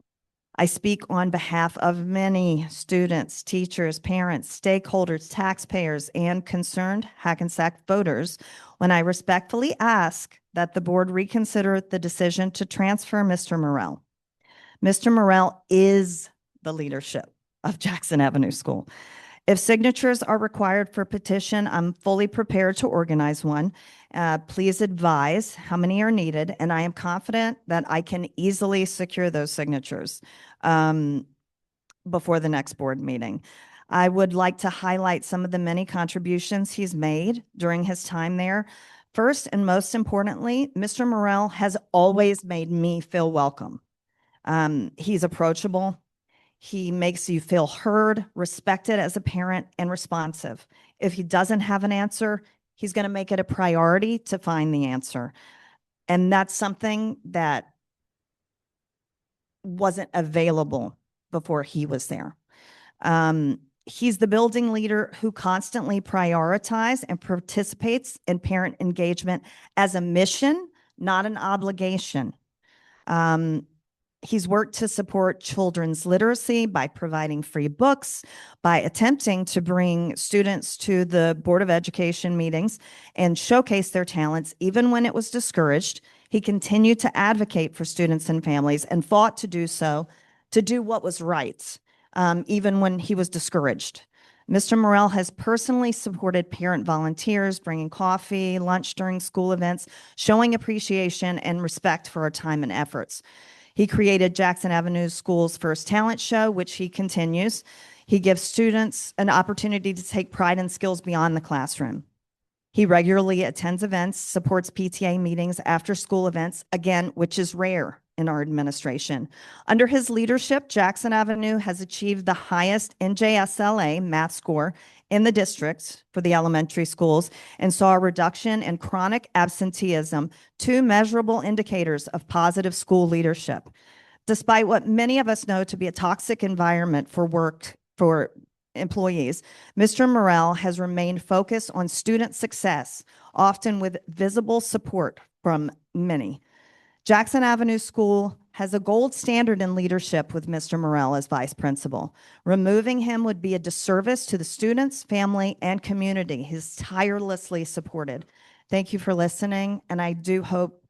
I speak on behalf of many students, teachers, parents, stakeholders, taxpayers, and concerned Hackensack voters when I respectfully ask that the board reconsider the decision to transfer Mr. Morel. Mr. Morel is the leadership of Jackson Avenue School. If signatures are required for petition, I'm fully prepared to organize one. Please advise how many are needed, and I am confident that I can easily secure those signatures before the next board meeting. I would like to highlight some of the many contributions he's made during his time there. First and most importantly, Mr. Morel has always made me feel welcome. He's approachable. He makes you feel heard, respected as a parent, and responsive. If he doesn't have an answer, he's going to make it a priority to find the answer. And that's something that wasn't available before he was there. He's the building leader who constantly prioritizes and participates in parent engagement as a mission, not an obligation. He's worked to support children's literacy by providing free books, by attempting to bring students to the Board of Education meetings and showcase their talents, even when it was discouraged. He continued to advocate for students and families and fought to do so, to do what was right, even when he was discouraged. Mr. Morel has personally supported parent volunteers, bringing coffee, lunch during school events, showing appreciation and respect for our time and efforts. He created Jackson Avenue School's first talent show, which he continues. He gives students an opportunity to take pride in skills beyond the classroom. He regularly attends events, supports PTA meetings, after-school events, again, which is rare in our administration. Under his leadership, Jackson Avenue has achieved the highest NJSLA math score in the district for the elementary schools and saw a reduction in chronic absenteeism, two measurable indicators of positive school leadership. Despite what many of us know to be a toxic environment for employees, Mr. Morrell has remained focused on student success, often with visible support from many. Jackson Avenue School has a gold standard in leadership with Mr. Morrell as vice principal. Removing him would be a disservice to the students, family, and community he's tirelessly supported. Thank you for listening, and I do hope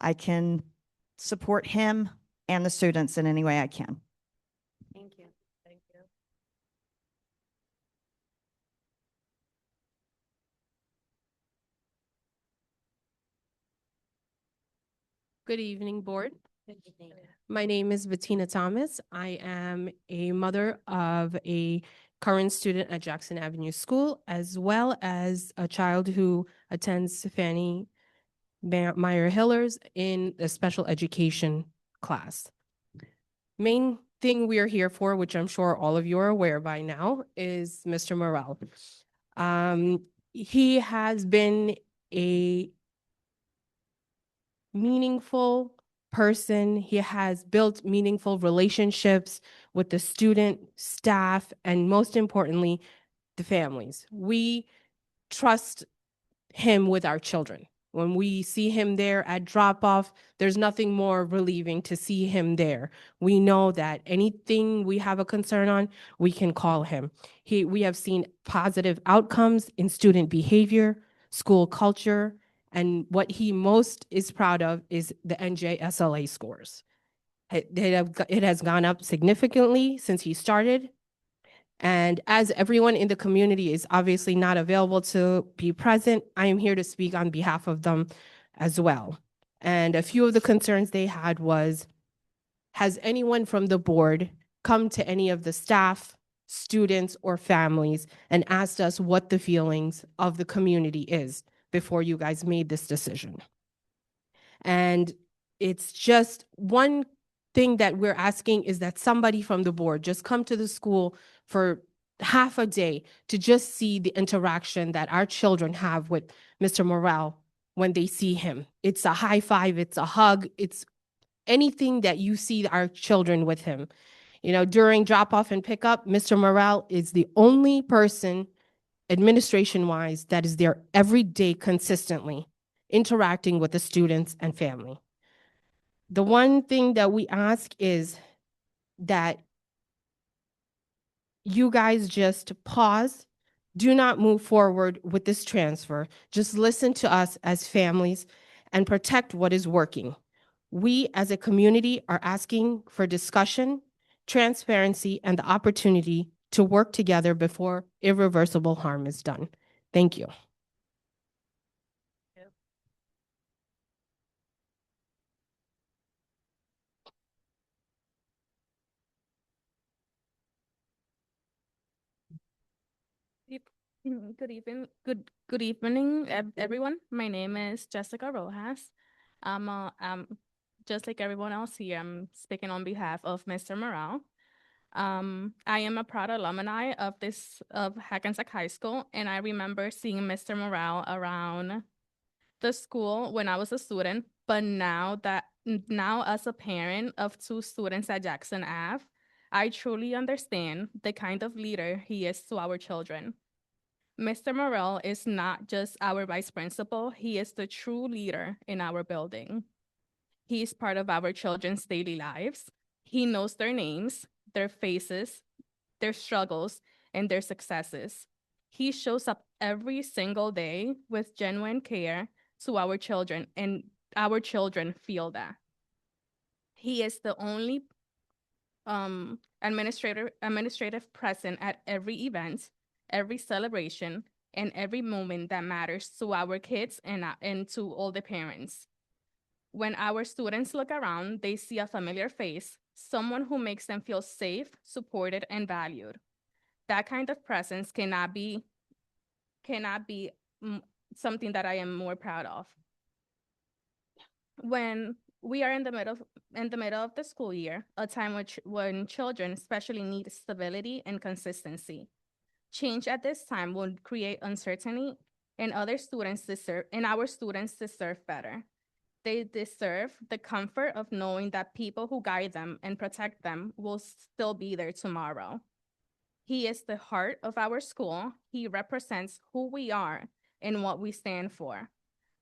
I can support him and the students in any way I can. Thank you. Thank you. Good evening, Board. My name is Bettina Thomas. I am a mother of a current student at Jackson Avenue School, as well as a child who attends Fannie Meyer Hillers in a special education class. Main thing we are here for, which I'm sure all of you are aware by now, is Mr. Morrell. He has been a meaningful person. He has built meaningful relationships with the student, staff, and most importantly, the families. We trust him with our children. When we see him there at drop-off, there's nothing more relieving to see him there. We know that anything we have a concern on, we can call him. We have seen positive outcomes in student behavior, school culture, and what he most is proud of is the NJSLA scores. It has gone up significantly since he started. And as everyone in the community is obviously not available to be present, I am here to speak on behalf of them as well. And a few of the concerns they had was, has anyone from the board come to any of the staff, students, or families and asked us what the feelings of the community is before you guys made this decision? And it's just one thing that we're asking is that somebody from the board just come to the school for half a day to just see the interaction that our children have with Mr. Morrell when they see him. It's a high five, it's a hug, it's anything that you see our children with him. You know, during drop off and pickup, Mr. Morrell is the only person administration-wise that is there every day consistently interacting with the students and family. The one thing that we ask is that you guys just pause, do not move forward with this transfer. Just listen to us as families and protect what is working. We as a community are asking for discussion, transparency, and the opportunity to work together before irreversible harm is done. Thank you. Good evening, everyone. My name is Jessica Rojas. Just like everyone else here, I'm speaking on behalf of Mr. Morrell. I am a proud alumni of Hackensack High School, and I remember seeing Mr. Morrell around the school when I was a student. But now as a parent of two students at Jackson Ave, I truly understand the kind of leader he is to our children. Mr. Morrell is not just our vice principal, he is the true leader in our building. He is part of our children's daily lives. He knows their names, their faces, their struggles, and their successes. He shows up every single day with genuine care to our children, and our children feel that. He is the only administrative present at every event, every celebration, and every moment that matters to our kids and to all the parents. When our students look around, they see a familiar face, someone who makes them feel safe, supported, and valued. That kind of presence cannot be something that I am more proud of. When we are in the middle of the school year, a time when children especially need stability and consistency. Change at this time will create uncertainty, and our students deserve better. They deserve the comfort of knowing that people who guide them and protect them will still be there tomorrow. He is the heart of our school. He represents who we are and what we stand for.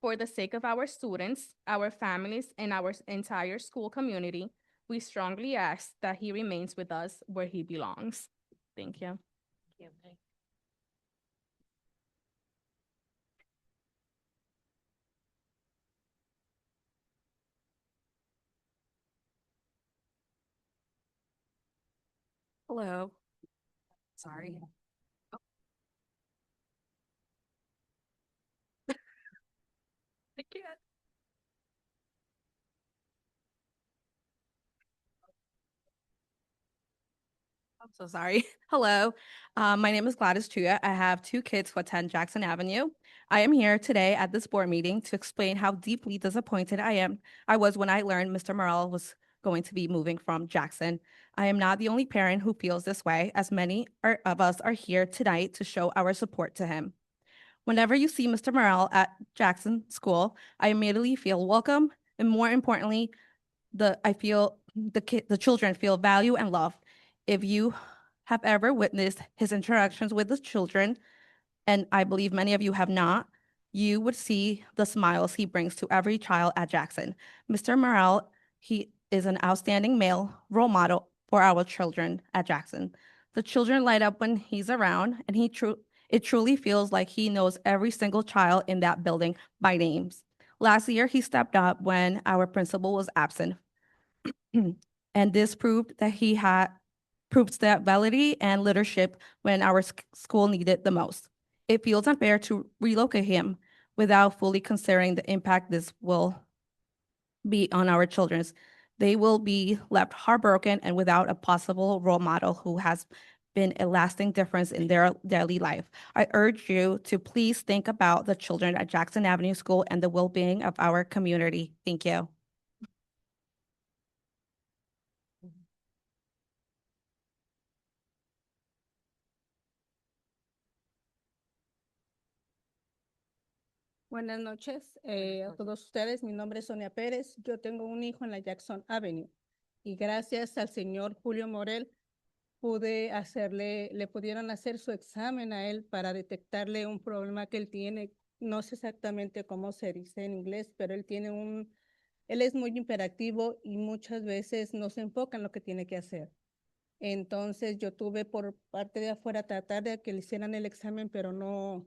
For the sake of our students, our families, and our entire school community, we strongly ask that he remains with us where he belongs. Thank you. Hello. Sorry. I can't. I'm so sorry. Hello. My name is Gladys Chuya. I have two kids who attend Jackson Avenue. I am here today at this board meeting to explain how deeply disappointed I was when I learned Mr. Morrell was going to be moving from Jackson. I am not the only parent who feels this way, as many of us are here tonight to show our support to him. Whenever you see Mr. Morrell at Jackson School, I immediately feel welcome, and more importantly, I feel the children feel value and love. If you have ever witnessed his interactions with the children, and I believe many of you have not, you would see the smiles he brings to every child at Jackson. Mr. Morrell, he is an outstanding male role model for our children at Jackson. The children light up when he's around, and it truly feels like he knows every single child in that building by names. Last year, he stepped up when our principal was absent. And this proved that he had stability and leadership when our school needed the most. It feels unfair to relocate him without fully considering the impact this will be on our children. They will be left heartbroken and without a possible role model who has been a lasting difference in their daily life. I urge you to please think about the children at Jackson Avenue School and the well-being of our community. Thank you. Buenas noches a todos ustedes. Mi nombre es Sonia Pérez. Yo tengo un hijo en la Jackson Avenue y gracias al señor Julio Morel le pudieron hacer su examen a él para detectarle un problema que él tiene. No sé exactamente cómo se dice en inglés, pero él es muy hiperactivo y muchas veces no se enfoca en lo que tiene que hacer. Entonces yo tuve por parte de afuera tratar de que le hicieran el examen, pero no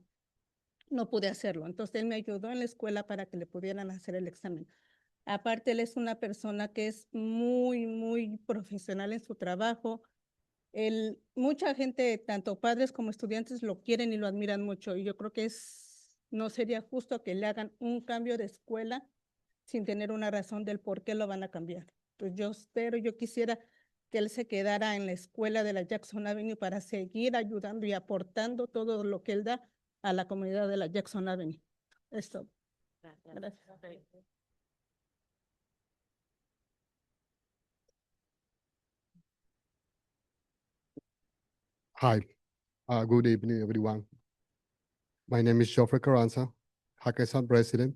pude hacerlo. Entonces él me ayudó en la escuela para que le pudieran hacer el examen. Aparte, él es una persona que es muy, muy profesional en su trabajo. Mucha gente, tanto padres como estudiantes, lo quieren y lo admiran mucho. Y yo creo que no sería justo que le hagan un cambio de escuela sin tener una razón del por qué lo van a cambiar. Entonces yo quisiera que él se quedara en la escuela de la Jackson Avenue para seguir ayudando y aportando todo lo que él da a la comunidad de la Jackson Avenue. Esto. Gracias. Hi, good evening, everyone. My name is Geoffrey Carranza, Hackensack resident.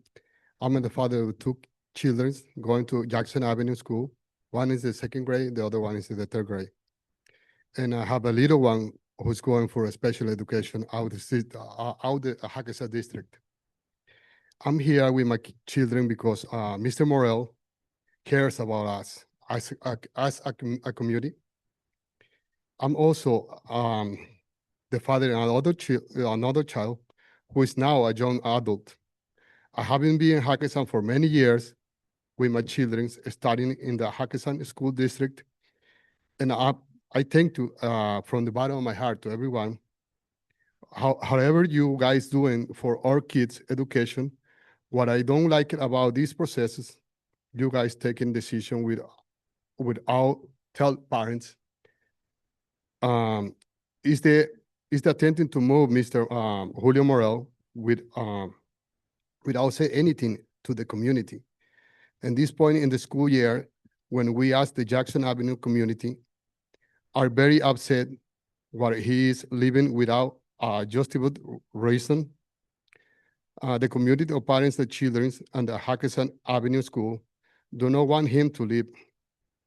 I'm the father of two children going to Jackson Avenue School. One is the second grade, the other one is the third grade. And I have a little one who's going for a special education out the Hackensack district. I'm here with my children because Mr. Morrell cares about us as a community. I'm also the father of another child who is now a young adult. I haven't been in Hackensack for many years with my children studying in the Hackensack School District. And I thank to from the bottom of my heart to everyone, however you guys doing for our kids' education. What I don't like about these processes, you guys taking decision without tell parents. Is the attempting to move Mr. Julio Morel with without saying anything to the community. And this point in the school year, when we asked the Jackson Avenue community, are very upset what he is living without a justified reason. The community of parents, the children, and the Hackensack Avenue School do not want him to leave.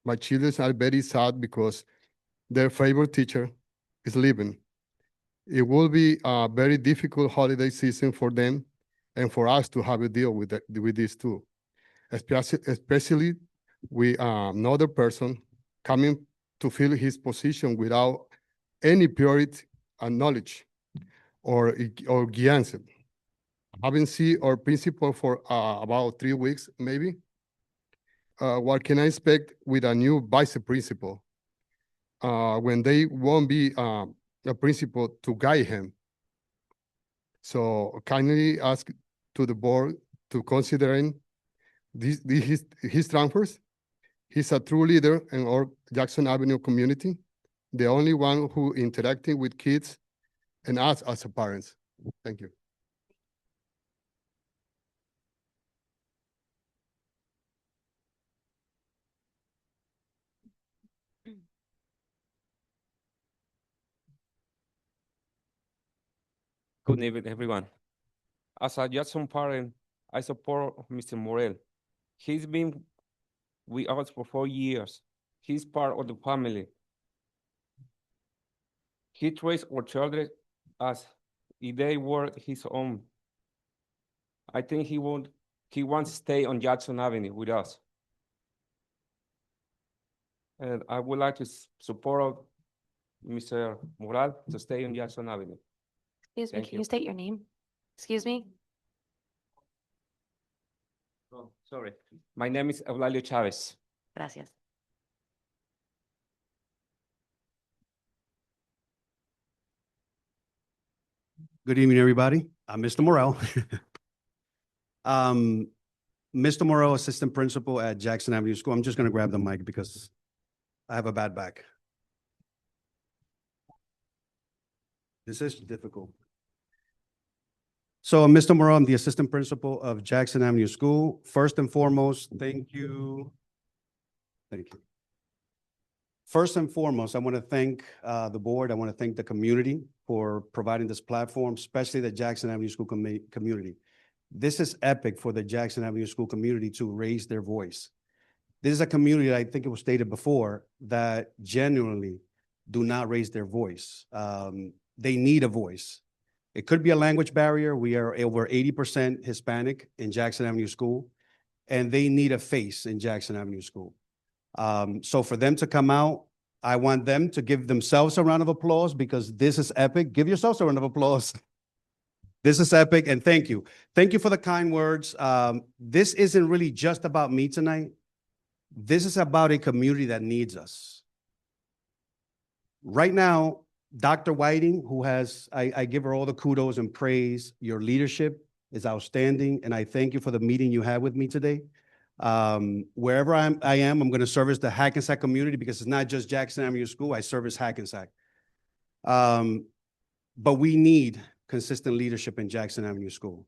My children are very sad because their favorite teacher is leaving. It will be a very difficult holiday season for them and for us to have a deal with this too. Especially with another person coming to fill his position without any priority and knowledge or guidance. Haven't seen our principal for about 3 weeks, maybe. What can I expect with a new vice principal when they won't be a principal to guide him? So kindly ask to the board to consider his transfers. He's a true leader in our Jackson Avenue community, the only one who interacting with kids and us as parents. Thank you. Good evening, everyone. As a Jackson parent, I support Mr. Morel. He's been with us for 4 years. He's part of the family. He treats our children as if they were his own. I think he wants to stay on Jackson Avenue with us. And I would like to support Mr. Morel to stay on Jackson Avenue. Excuse me, Thank can you state your name? Excuse me? Oh, sorry. My name is Eulalio Chavez. Gracias. Good evening, everybody. I'm Mr. Morel. Mr. Morel, Assistant Principal at Jackson Avenue School. I'm just going to grab the mic because I have a bad back. This is difficult. So, Mr. Morel, I'm the Assistant Principal of Jackson Avenue School. First and foremost, thank you. Thank you. First and foremost, I want to thank the board. I want to thank the community for providing this platform, especially the Jackson Avenue School community. This is epic for the Jackson Avenue School community to raise their voice. This is a community that I think it was stated before that genuinely do not raise their voice. They need a voice. It could be a language barrier. We are over 80% Hispanic in Jackson Avenue School, and they need a face in Jackson Avenue School. So for them to come out, I want them to give themselves a round of applause because this is epic. Give yourselves a round of applause. This is epic, and thank you. Thank you for the kind words. This isn't really just about me tonight. This is about a community that needs us. Right now, Dr. Whiting, who has, I give her all the kudos and praise. Your leadership is outstanding, and I thank you for the meeting you had with me today. Wherever I am, I'm going to service the Hackensack community because it's not just Jackson Avenue School. I service Hackensack. But we need consistent leadership in Jackson Avenue School.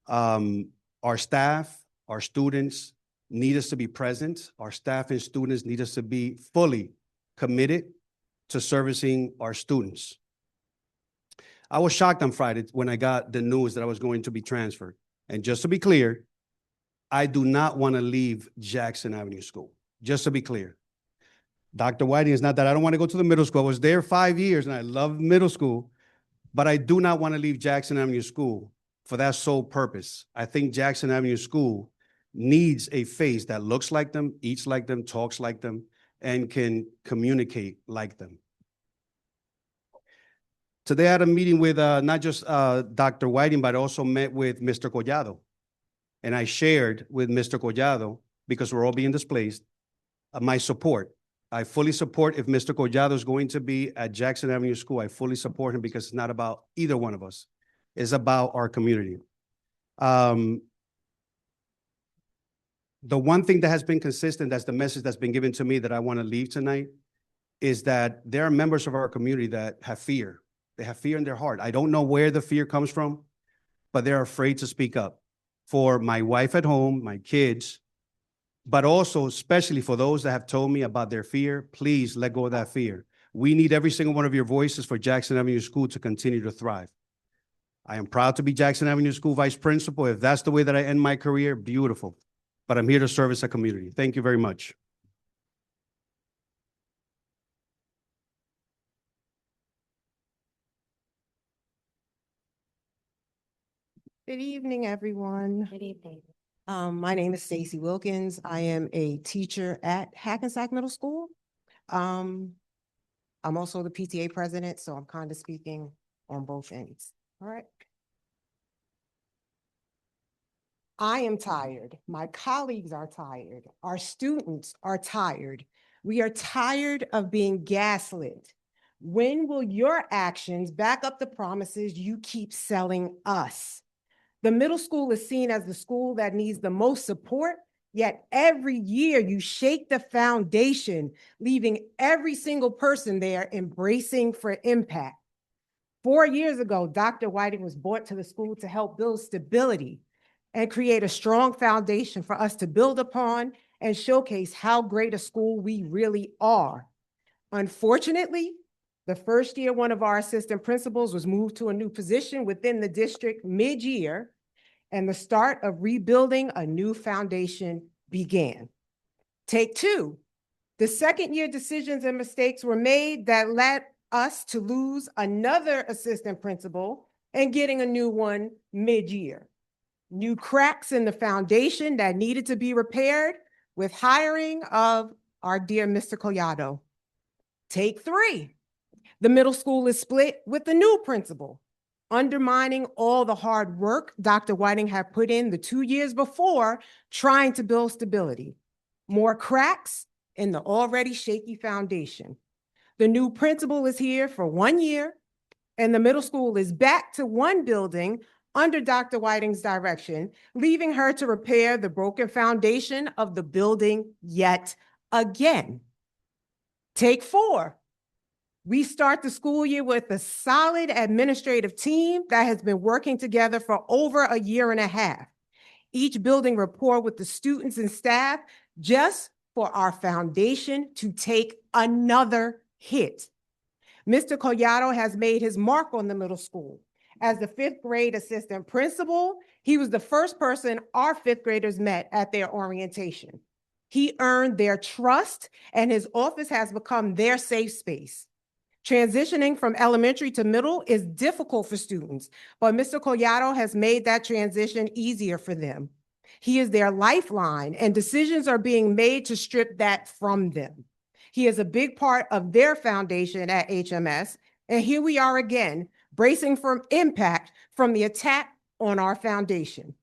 Our staff, our students need us to be present. Our staff and students need us to be fully committed to servicing our students. I was shocked on Friday when I got the news that I was going to be transferred. And just to be clear, I do not want to leave Jackson Avenue School, just to be clear. Dr. Whiting, is not that I don't want to go to the middle school. I was there 5 years and I love middle school, but I do not want to leave Jackson Avenue School for that sole purpose. I think Jackson Avenue School needs a face that looks like them, eats like them, talks like them, and can communicate like them. Today I had a meeting with not just Dr. Whiting, but I also met with Mr. Collado. And I shared with Mr. Collado, because we're all being displaced, my support. I fully support if Mr. Collado is going to be at Jackson Avenue School. I fully support him because it's not about either one of us. It's about our community. The one thing that has been consistent, that's the message that's been given to me that I want to leave tonight, is that there are members of our community that have fear. They have fear in their heart. I don't know where the fear comes from, but they're afraid to speak up. for my wife at home, my kids, but also especially for those that have told me about their fear. Please let go of that fear. We need every single one of your voices for Jackson Avenue School to continue to thrive. I am proud to be Jackson Avenue School Vice Principal. If that's the way that I end my career, beautiful. But I'm here to service the community. Thank you very much. Good evening, everyone. Good evening. My name is Stacy Wilkins. I am a teacher at Hackensack Middle School. I'm also the PTA president, so I'm kind of speaking on both ends. All right. I am tired. My colleagues are tired. Our students are tired. We are tired of being gaslit. When will your actions back up the promises you keep selling us? The middle school is seen as the school that needs the most support, yet every year you shake the foundation, leaving every single person there embracing for impact. 4 years ago, Dr. Whiting was brought to the school to help build stability and create a strong foundation for us to build upon and showcase how great a school we really are. Unfortunately, the first year one of our assistant principals was moved to a new position within the district mid-year, and the start of rebuilding a new foundation began. Take two. The second year decisions and mistakes were made that led us to lose another assistant principal and getting a new one mid-year. New cracks in the foundation that needed to be repaired with hiring of our dear Mr. Collado. Take three. The middle school is split with the new principal, undermining all the hard work Dr. Whiting had put in the 2 years before trying to build stability. More cracks in the already shaky foundation. The new principal is here for 1 year, and the middle school is back to one building under Dr. Whiting's direction, leaving her to repair the broken foundation of the building yet again. Take four. We start the school year with a solid administrative team that has been working together for over a year and a half. Each building rapport with the students and staff just for our foundation to take another hit. Mr. Collado has made his mark on the middle school. As the 5th grade assistant principal, he was the first person our 5th graders met at their orientation. He earned their trust, and his office has become their safe space. Transitioning from elementary to middle is difficult for students, but Mr. Collado has made that transition easier for them. He is their lifeline, and decisions are being made to strip that from them. He is a big part of their foundation at HMS, and here we are again, bracing for impact from the attack on our foundation.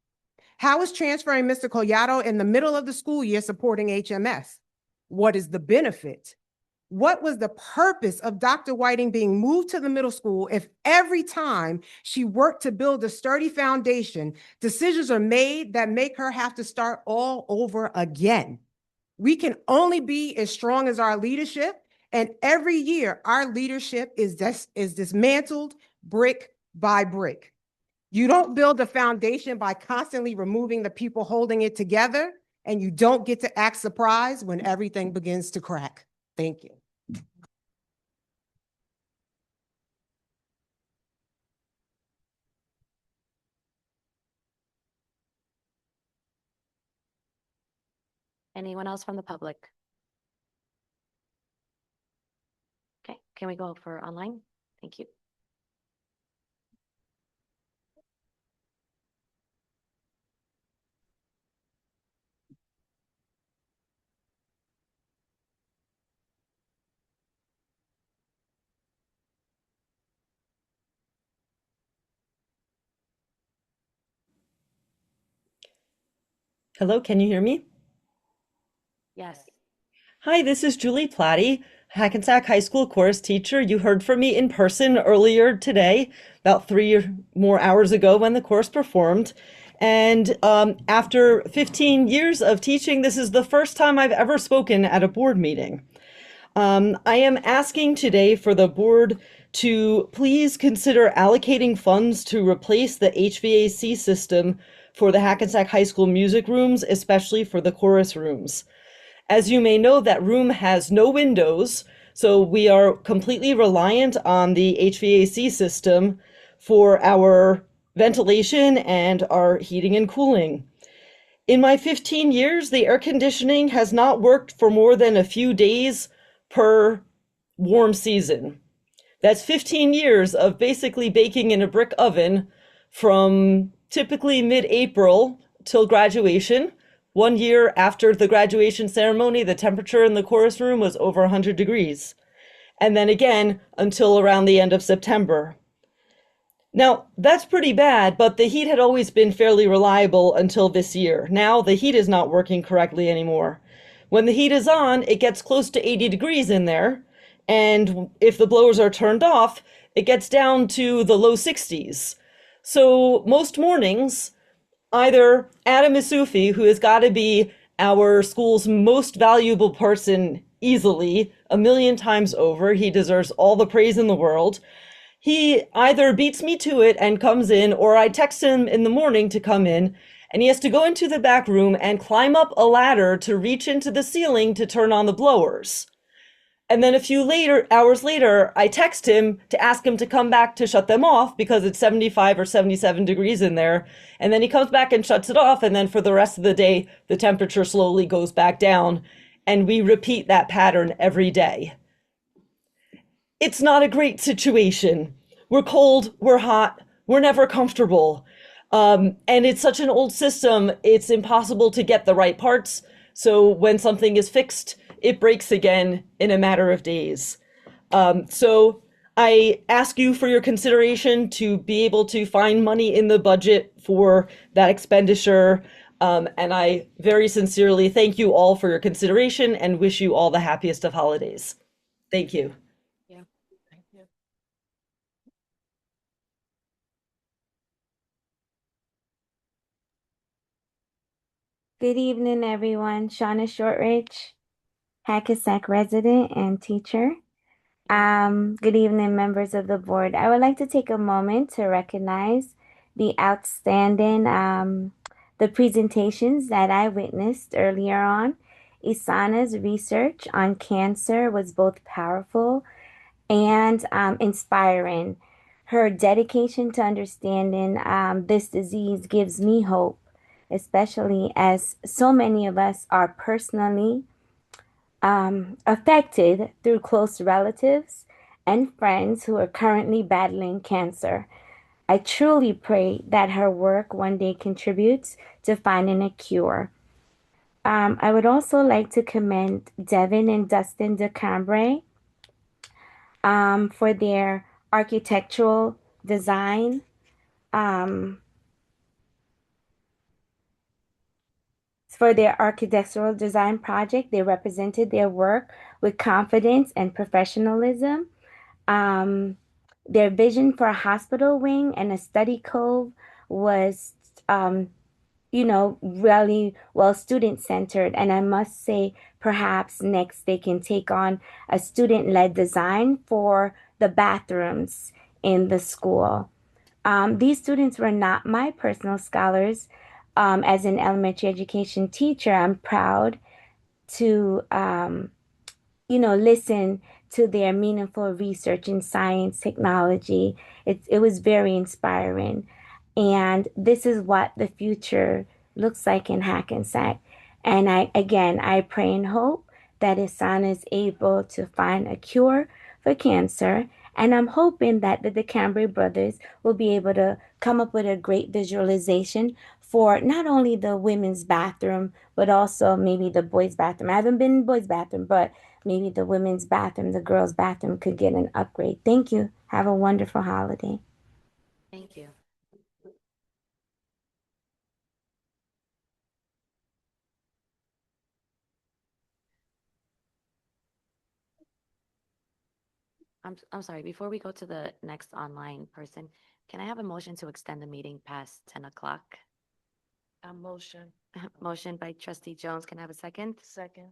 How is transferring Mr. Collado in the middle of the school year supporting HMS? What is the benefit? What was the purpose of Dr. Whiting being moved to the middle school if every time she worked to build a sturdy foundation, decisions are made that make her have to start all over again? We can only be as strong as our leadership, and every year our leadership is dismantled brick by brick. You don't build a foundation by constantly removing the people holding it together, and you don't get to act surprised when everything begins to crack. Thank you. Anyone else from the public? Okay, can we go for online? Thank you. Hello, can you hear me? Yes. Hi, this is Julie Platty, Hackensack High School chorus teacher. You heard from me in person earlier today, about 3 or more hours ago when the chorus performed. And after 15 years of teaching, this is the first time I've ever spoken at a board meeting. I am asking today for the board to please consider allocating funds to replace the HVAC system for the Hackensack High School music rooms, especially for the chorus rooms. As you may know, that room has no windows, so we are completely reliant on the HVAC system for our ventilation and our heating and cooling. In my 15 years, the air conditioning has not worked for more than a few days per warm season. That's 15 years of basically baking in a brick oven from typically mid-April till graduation. 1 year after the graduation ceremony, the temperature in the chorus room was over 100 degrees. And then again until around the end of September. Now, that's pretty bad, but the heat had always been fairly reliable until this year. Now the heat is not working correctly anymore. When the heat is on, it gets close to 80 degrees in there. And if the blowers are turned off, it gets down to the low 60s. So most mornings, either Adam Isufi, who has got to be our school's most valuable person easily, 1,000,000 times over, he deserves all the praise in the world. He either beats me to it and comes in, or I text him in the morning to come in, and he has to go into the back room and climb up a ladder to reach into the ceiling to turn on the blowers. And then a few hours later, I text him to ask him to come back to shut them off because it's 75 or 77 degrees in there. And then he comes back and shuts it off. And then for the rest of the day, the temperature slowly goes back down. And we repeat that pattern every day. It's not a great situation. We're cold, we're hot, we're never comfortable. And it's such an old system, it's impossible to get the right parts. So when something is fixed, it breaks again in a matter of days. So I ask you for your consideration to be able to find money in the budget for that expenditure. And I very sincerely thank you all for your consideration and wish you all the happiest of holidays. Thank you. Good evening, everyone. Shauna Shortridge, Hackensack resident and teacher. Good evening, members of the board. I would like to take a moment to recognize the outstanding the presentations that I witnessed earlier on. Isana's research on cancer was both powerful and inspiring. Her dedication to understanding this disease gives me hope, especially as so many of us are personally affected through close relatives and friends who are currently battling cancer. I truly pray that her work one day contributes to finding a cure. I would also like to commend Devin and Dustin DeCambre for their architectural design. For their architectural design project, they represented their work with confidence and professionalism. Their vision for a hospital wing and a study cove was, really well student-centered. And I must say, perhaps next they can take on a student-led design for the bathrooms in the school. These students were not my personal scholars. As an elementary education teacher, I'm proud to, listen to their meaningful research in science, technology. It was very inspiring. And this is what the future looks like in Hackensack. And I pray and hope that Isana is able to find a cure for cancer. And I'm hoping that the DeCambre brothers will be able to come up with a great visualization for not only the women's bathroom, but also maybe the boys' bathroom. I haven't been in the boys' bathroom, but maybe the women's bathroom, the girls' bathroom could get an upgrade. Thank you. Have a wonderful holiday. Thank you. I'm sorry, before we go to the next online person, can I have a motion to extend the meeting past 10 o'clock? A motion. Motion by trustee Jones. Can I have a second? Second.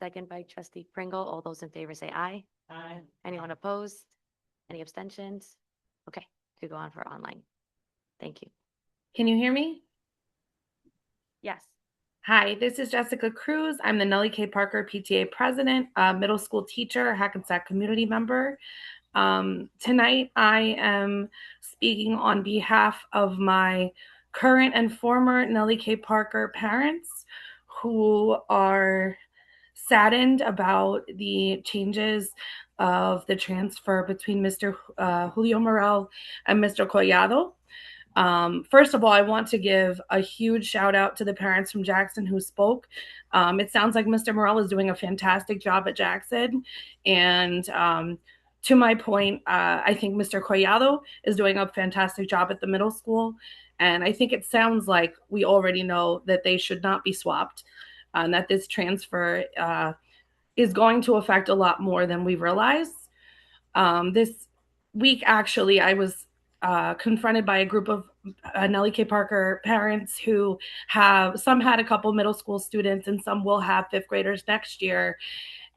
Second by trustee Pringle. All those in favor say aye. Aye. Anyone opposed? Any abstentions? Okay, to go on for online. Thank you. Can you hear me? Yes. Hi, this is Jessica Cruz. I'm the Nellie K. Parker PTA president, a middle school teacher, Hackensack community member. Tonight, I am speaking on behalf of my current and former Nellie K. Parker parents who are saddened about the changes of the transfer between Mr. Julio Morel and Mr. Collado. First of all, I want to give a huge shout out to the parents from Jackson who spoke. It sounds like Mr. Morel is doing a fantastic job at Jackson. And to my point, I think Mr. Collado is doing a fantastic job at the middle school. And I think it sounds like we already know that they should not be swapped, and that this transfer is going to affect a lot more than we realize. This week, actually, I was confronted by a group of Nellie K. Parker parents who some had a couple middle school students and some will have fifth graders next year.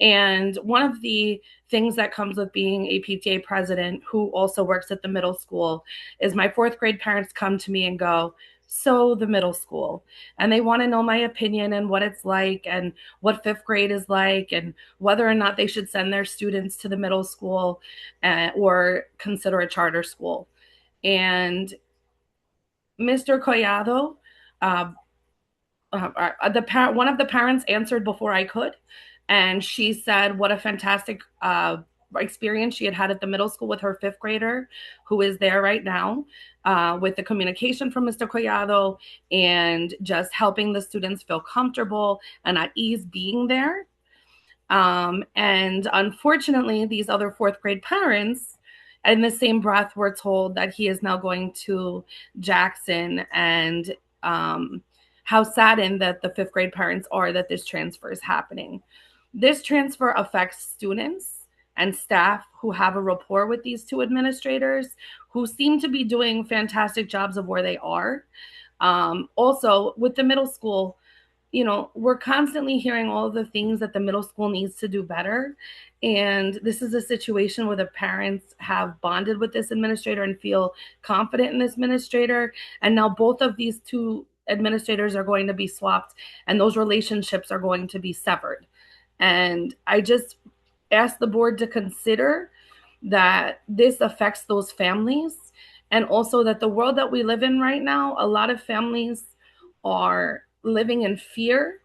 And one of the things that comes with being a PTA president who also works at the middle school is my fourth grade parents come to me and go, so the middle school, and they want to know my opinion and what it's like and what fifth grade is like and whether or not they should send their students to the middle school or consider a charter school. And Mr. Collado, one of the parents answered before I could, and she said what a fantastic experience she had at the middle school with her fifth grader who is there right now, with the communication from Mr. Collado and just helping the students feel comfortable and at ease being there. And unfortunately, these other fourth grade parents in the same breath were told that he is now going to Jackson, and how saddened that the fifth grade parents are that this transfer is happening. This transfer affects students and staff who have a rapport with these two administrators who seem to be doing fantastic jobs of where they are. Also, with the middle school, we're constantly hearing all of the things that the middle school needs to do better. And this is a situation where the parents have bonded with this administrator and feel confident in this administrator. And now both of these two administrators are going to be swapped and those relationships are going to be severed. And I just ask the board to consider that this affects those families, and also that the world that we live in right now, a lot of families are living in fear.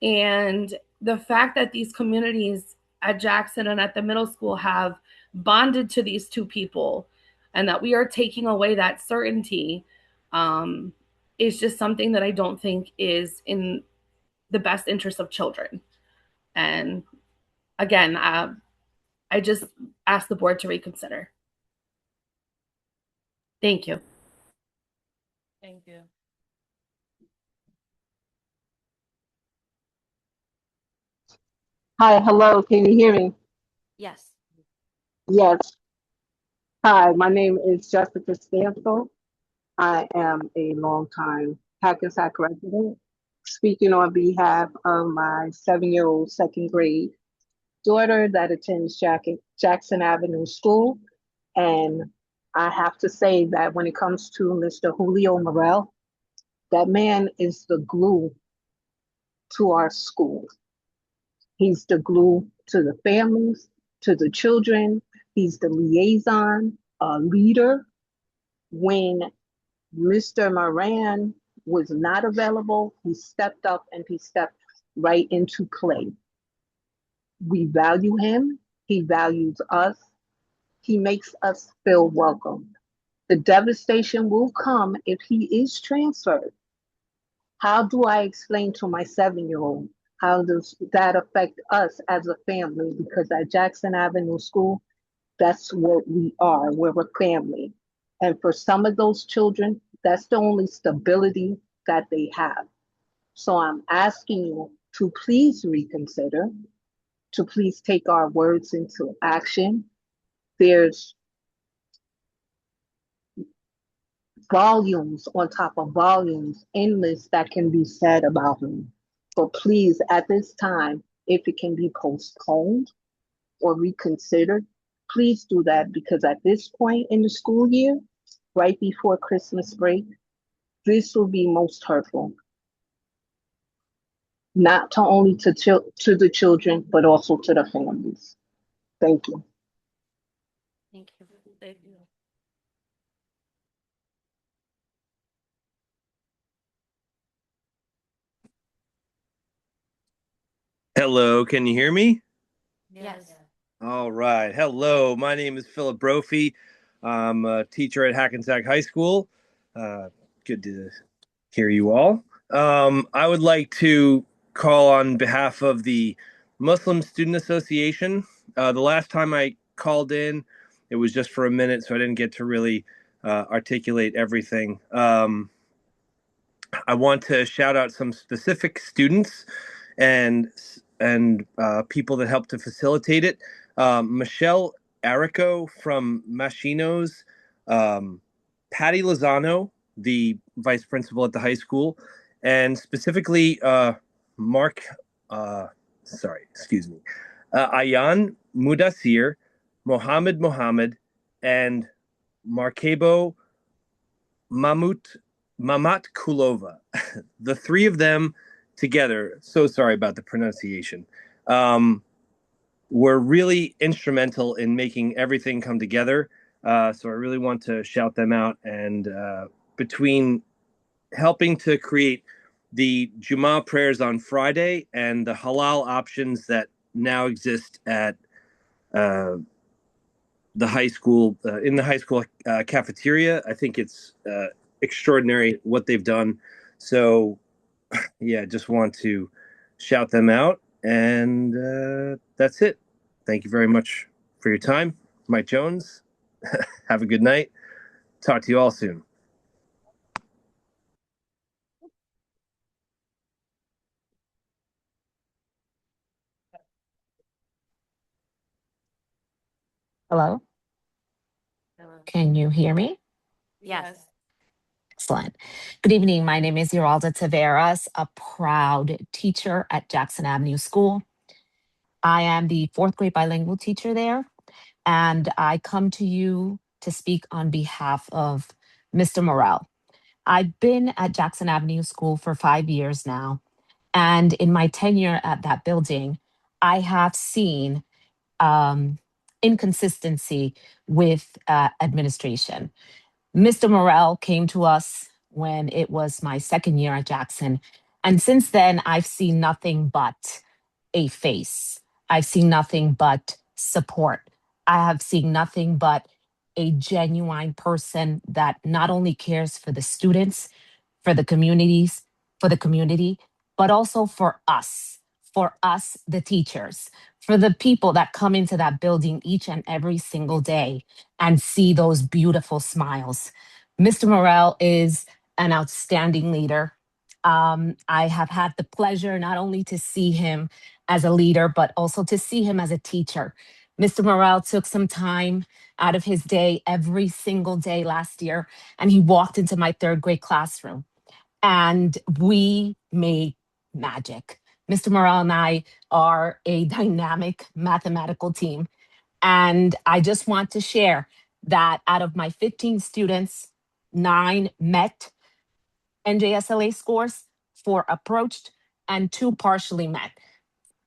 And the fact that these communities at Jackson and at the middle school have bonded to these two people and that we are taking away that certainty is just something that I don't think is in the best interest of children. And again, I just ask the board to reconsider. Thank you. Thank you. Hi, hello, can you hear me? Yes. Yes. Hi, my name is Jessica Stansel. I am a longtime Hackensack resident, speaking on behalf of my 7-year-old second grade daughter that attends Jackson Avenue School. And I have to say that when it comes to Mr. Julio Morel, that man is the glue to our school. He's the glue to the families, to the children. He's the liaison, leader. When Mr. Moran was not available, he stepped up and he stepped right into play. We value him. He values us. He makes us feel welcome. The devastation will come if he is transferred. How do I explain to my 7-year-old? How does that affect us as a family? Because at Jackson Avenue School, that's what we are. We're a family. And for some of those children, that's the only stability that they have. So I'm asking you to please reconsider, to please take our words into action. There's volumes on top of volumes, endless, that can be said about him. So please, at this time, if it can be postponed or reconsidered, please do that, because at this point in the school year, right before Christmas break, this will be most hurtful. not to only to the children, but also to the families. Thank you. Thank you. Thank you. Hello, can you hear me? Yes. All right. Hello, my name is Philip Brophy. I'm a teacher at Hackensack High School. Good to hear you all. I would like to call on behalf of the Muslim Student Association. The last time I called in, it was just for a minute, so I didn't get to really articulate everything. I want to shout out some specific students and people that helped to facilitate it. Michelle Arico from Machinos, Patty Lozano, the vice principal at the high school, and specifically Ayan Mudassir, Mohammed, and Markebo Mamat Kulova. The three of them together, so sorry about the pronunciation, were really instrumental in making everything come together. So I really want to shout them out. And between helping to create the Jummah prayers on Friday and the halal options that now exist at the high school, in the high school cafeteria, I think it's extraordinary what they've done. So yeah, just want to shout them out. And that's it. Thank you very much for your time. Mike Jones, have a good night. Talk to you all soon. Hello? Can you hear me? Yes. Excellent. Good evening. My name is Yuralda Taveras, a proud teacher at Jackson Avenue School. I am the fourth grade bilingual teacher there, and I come to you to speak on behalf of Mr. Morrell. I've been at Jackson Avenue School for 5 years now, and in my tenure at that building, I have seen inconsistency with administration. Mr. Morrell came to us when it was my second year at Jackson. And since then, I've seen nothing but a face. I've seen nothing but support. I have seen nothing but a genuine person that not only cares for the students, for the communities, for the community, but also for us, the teachers, for the people that come into that building each and every single day and see those beautiful smiles. Mr. Morrell is an outstanding leader. I have had the pleasure not only to see him as a leader, but also to see him as a teacher. Mr. Morrell took some time out of his day every single day last year, and he walked into my third grade classroom, and we made magic. Mr. Morrell and I are a dynamic mathematical team. And I just want to share that out of my 15 students, 9 met NJSLA scores, 4 approached, and 2 partially met.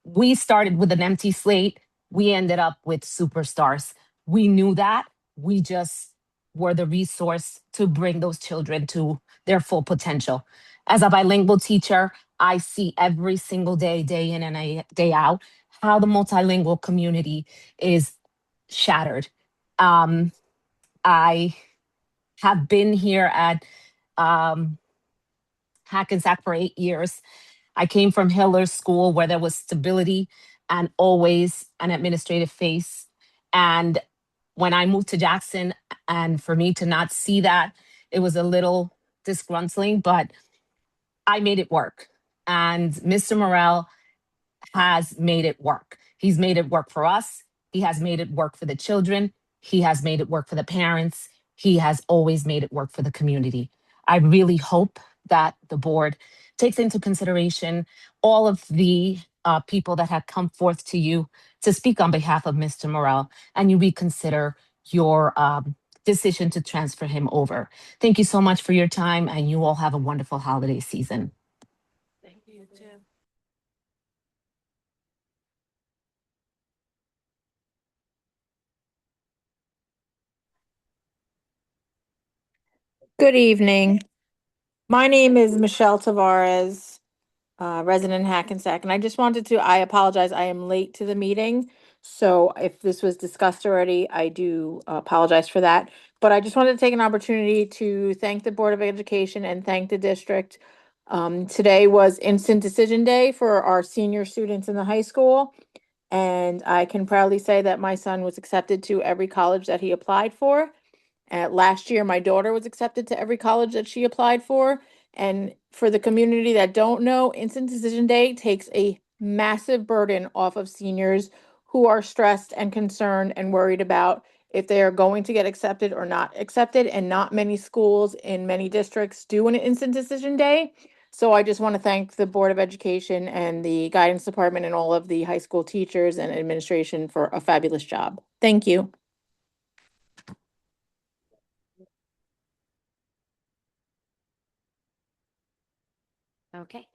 We started with an empty slate. We ended up with superstars. We knew that. We just were the resource to bring those children to their full potential. As a bilingual teacher, I see every single day, day in and day out, how the multilingual community is shattered. I have been here at Hackensack for 8 years. I came from Hiller School where there was stability and always an administrative face. And when I moved to Jackson, and for me to not see that, it was a little disgruntling, but I made it work. And Mr. Morrell has made it work. He's made it work for us. He has made it work for the children. He has made it work for the parents. He has always made it work for the community. I really hope that the board takes into consideration all of the people that have come forth to you to speak on behalf of Mr. Morrell, and you reconsider your decision to transfer him over. Thank you so much for your time, and you all have a wonderful holiday season. Thank you, too. Good evening. My name is Michelle Tavares, resident in Hackensack, and I apologize, I am late to the meeting. So if this was discussed already, I do apologize for that. But I just wanted to take an opportunity to thank the Board of Education and thank the district. Today was Instant Decision Day for our senior students in the high school. And I can proudly say that my son was accepted to every college that he applied for. Last year, my daughter was accepted to every college that she applied for. And for the community that don't know, Instant Decision Day takes a massive burden off of seniors who are stressed and concerned and worried about if they are going to get accepted or not accepted. And not many schools in many districts do an Instant Decision Day. So I just want to thank the Board of Education and the guidance department and all of the high school teachers and administration for a fabulous job. Thank you. Okay.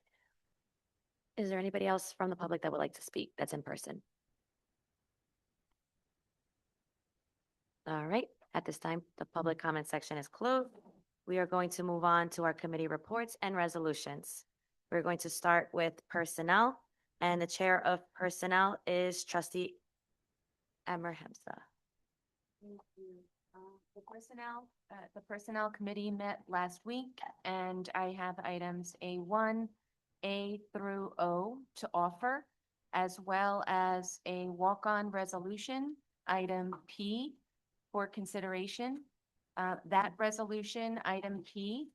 Is there anybody else from the public that would like to speak that's in person? All right, at this time, the public comment section is closed. We are going to move on to our committee reports and resolutions. We're going to start with personnel, and the chair of personnel is trustee Amber Hemsa. Thank you. The personnel committee met last week, and I have items A1, A through O to offer, as well as a walk-on resolution, item P, for consideration. That resolution, item P,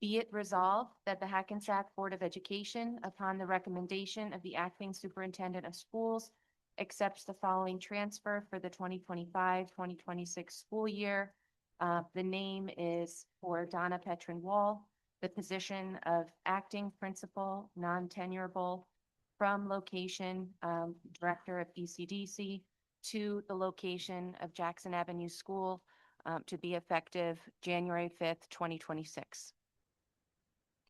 be it resolved that the Hackensack Board of Education, upon the recommendation of the acting superintendent of schools, accepts the following transfer for the 2025-2026 school year. The name is for Donna Petrin Wall, the position of acting principal, non-tenurable, from location director of ECDC to the location of Jackson Avenue School to be effective January 5th, 2026.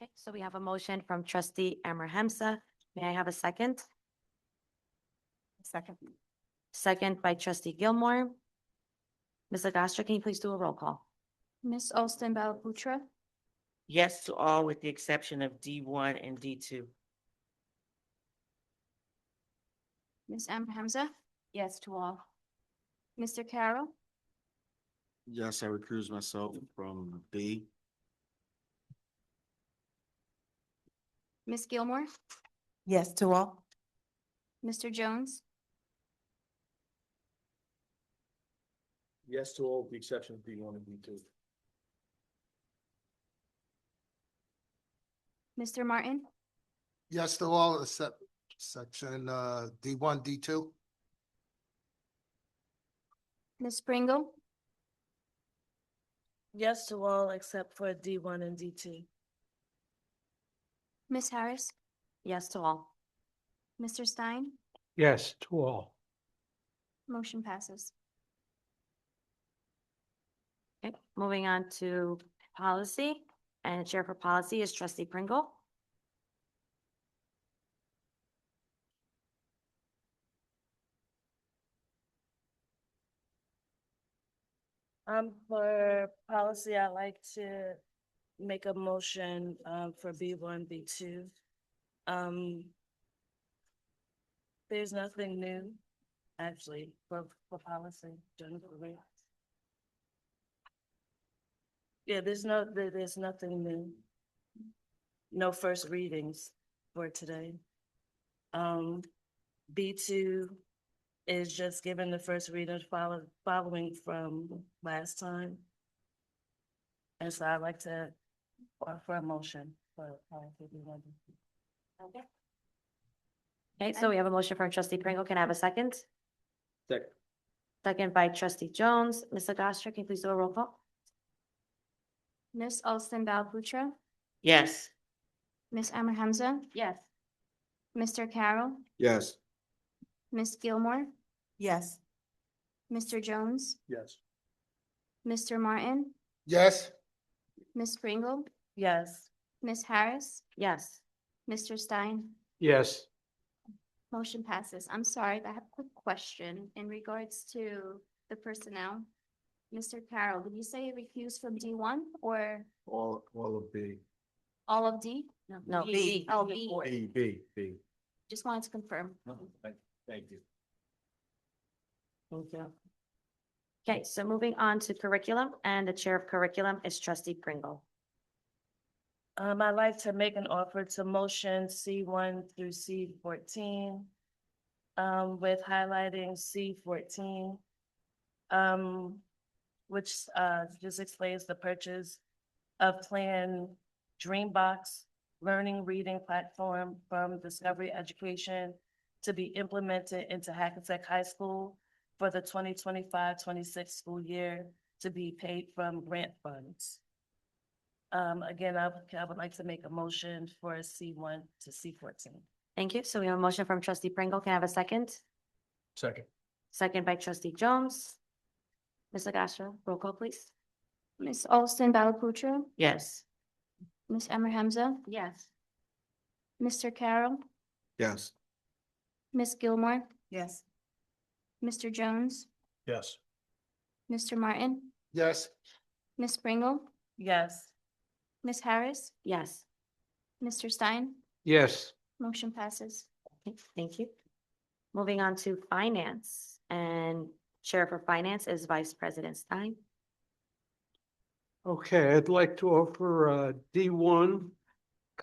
Okay, so we have a motion from trustee Amber Hemsa. May I have a second? Second. Second by trustee Gilmore. Ms. Agostra, can you please do a roll call? Ms. Alston Balaputra? Yes to all with the exception of D1 and D2. Ms. Amber Hamza? Yes to all. Mr. Carroll? Yes, I recuse myself from B. Ms. Gilmore? Yes to all. Mr. Jones? Yes to all with the exception of D1 and D2. Mr. Martin? Yes to all except section D1, D2. Ms. Pringle? Yes to all except for D1 and D2. Ms. Harris? Yes to all. Mr. Stein? Yes to all. Motion passes. Okay, moving on to policy, and chair for policy is trustee Pringle. For policy, I'd like to make a motion for B1, B2. There's nothing new, actually, for policy. Yeah, there's nothing new. No first readings for today. B2 is just given the first reading following from last time. And so I'd like to offer a motion for policy B1. Okay. Okay, so we have a motion from trustee Pringle. Can I have a second? Second. Second by trustee Jones. Ms. Agostra, can you please do a roll call? Ms. Alston Balaputra? Yes. Ms. Amber Hamza? Yes. Mr. Carroll? Yes. Ms. Gilmore? Yes. Mr. Jones? Yes. Mr. Martin? Yes. Ms. Pringle? Yes. Ms. Harris? Yes. Mr. Stein? Yes. Motion passes. I'm sorry, I have a quick question in regards to the personnel. Mr. Carroll, did you say recuse from D1 or All of B. all of D? No. B. Oh, B. B. Just wanted to confirm. Thank you. Thank you. Okay, so moving on to curriculum, and the chair of curriculum is trustee Pringle. I'd like to make an offer to motion C1 through C14, with highlighting C14, which just explains the purchase of Plan Dreambox learning reading platform from Discovery Education to be implemented into Hackensack High School for the 2025-26 school year, to be paid from grant funds. Again, I would like to make a motion for C1 to C14. Thank you. So we have a motion from trustee Pringle. Can I have a second? Second. Second by trustee Jones. Ms. Agostra, roll call, please. Ms. Alston Balaputra, Yes. Ms. Emmer Hamza, Yes. Mr. Carroll, Yes. Ms. Gilmore, Yes. Mr. Jones, Yes. Mr. Martin, Yes. Ms. Pringle, Yes. Ms. Harris, Yes. Mr. Stein, Yes. motion passes. Okay, thank you. Moving on to finance, and chair for finance is Vice President Stein. Okay, I'd like to offer D1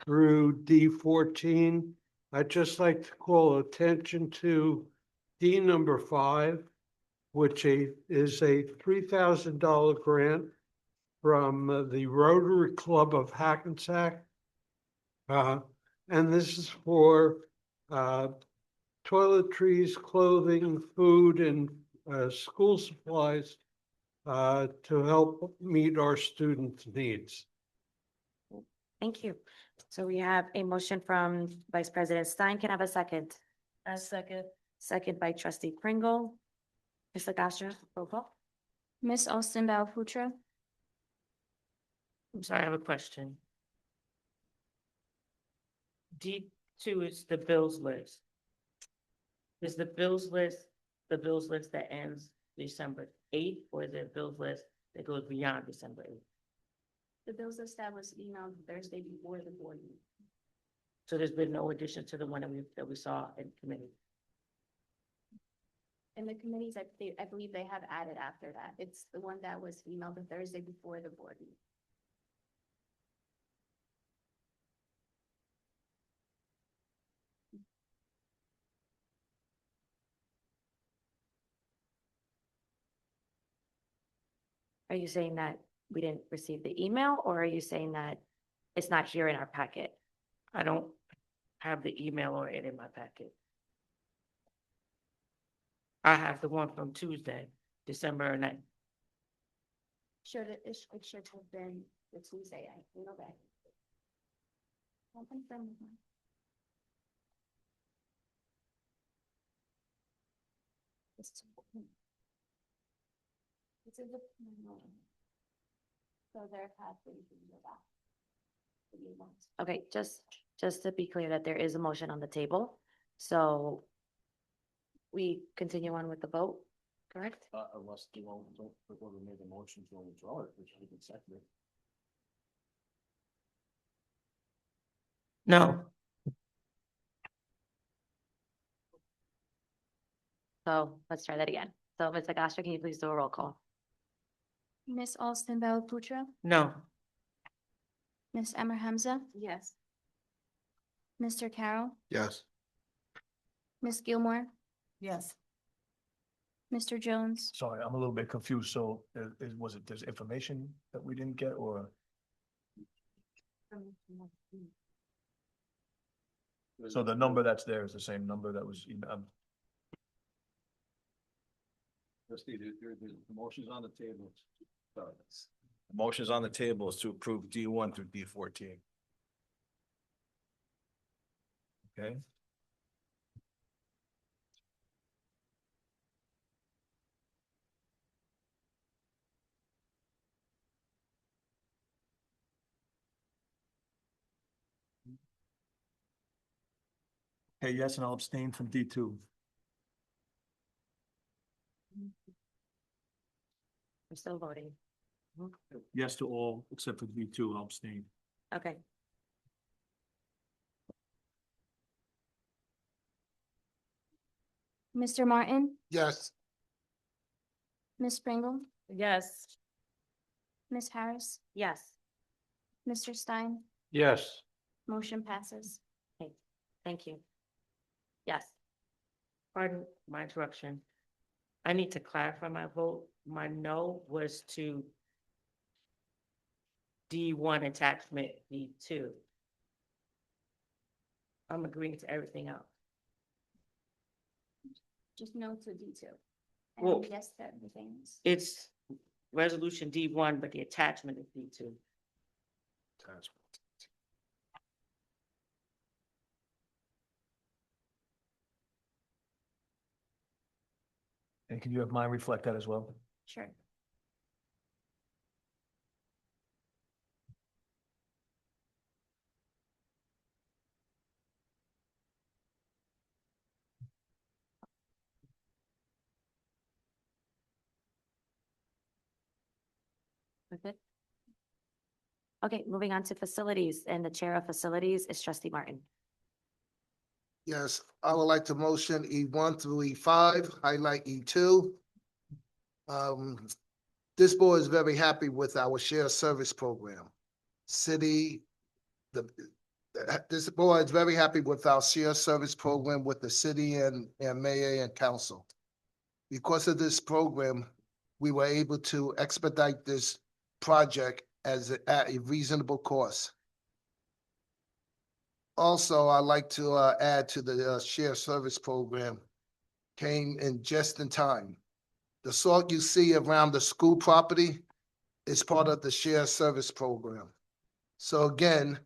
through D14. I'd just like to call attention to D number 5, which is a $3,000 grant from the Rotary Club of Hackensack. And this is for toiletries, clothing, food, and school supplies to help meet our students' needs. Thank you. So we have a motion from Vice President Stein. Can I have a second? I second. Second by trustee Pringle. Ms. Agostra, roll call. Ms. Alston Balaputra, I'm sorry, I have a question. D2 is the bills list. Is the bills list that ends December 8th, or is it bills list that goes beyond December 8th? the bills list that was emailed Thursday before the board meeting. So there's been no addition to the one that we saw in committee. And the committees, I believe they have added after that. It's the one that was emailed the Thursday before the board meeting. Are you saying that we didn't receive the email, or are you saying that it's not here in our packet? I don't have the email or it in my packet. I have the one from Tuesday, December 9th. It should have been the Tuesday, I know that. I'll confirm with mine. This is the. So there has been that. Okay, just to be clear that there is a motion on the table, so we continue on with the vote, correct? Unless you don't make a motion to withdraw it, which we can second it. No. So let's try that again. So Ms. Agostra, can you please do a roll call? Ms. Alston Balaputra, No. Ms. Emmer Hamza, Yes. Mr. Carroll, Yes. Ms. Gilmore, Yes. Mr. Jones, Sorry, I'm a little bit confused. So was it, there's information that we didn't get, or? So the number that's there is the same number that was, Trustee, the motion's on the table. the motion's on the table is to approve D1 through D14. Okay. Okay, yes, and I'll abstain from D2. We're still voting. Yes to all, except for D2, I'll abstain. Okay. Mr. Martin, Yes. Ms. Pringle, Yes. Ms. Harris, Yes. Mr. Stein, Yes. motion passes. Okay, thank you. Yes. Pardon my interruption. I need to clarify my vote. My no was to D1 attachment D2. I'm agreeing to everything else. Just no to D2. Well, And yes to everything else. It's resolution D1, but the attachment is D2. And can you have mine reflect that as well? Sure. We're good? Okay, moving on to facilities, and the chair of facilities is trustee Martin. Yes, I would like to motion E1 through E5, highlight E2. This board is very happy with our shared service program. This board is very happy with our shared service program with the city and mayor and council. Because of this program, we were able to expedite this project at a reasonable cost. Also, I'd like to add to the shared service program came in just in time. The salt you see around the school property is part of the shared service program. So again,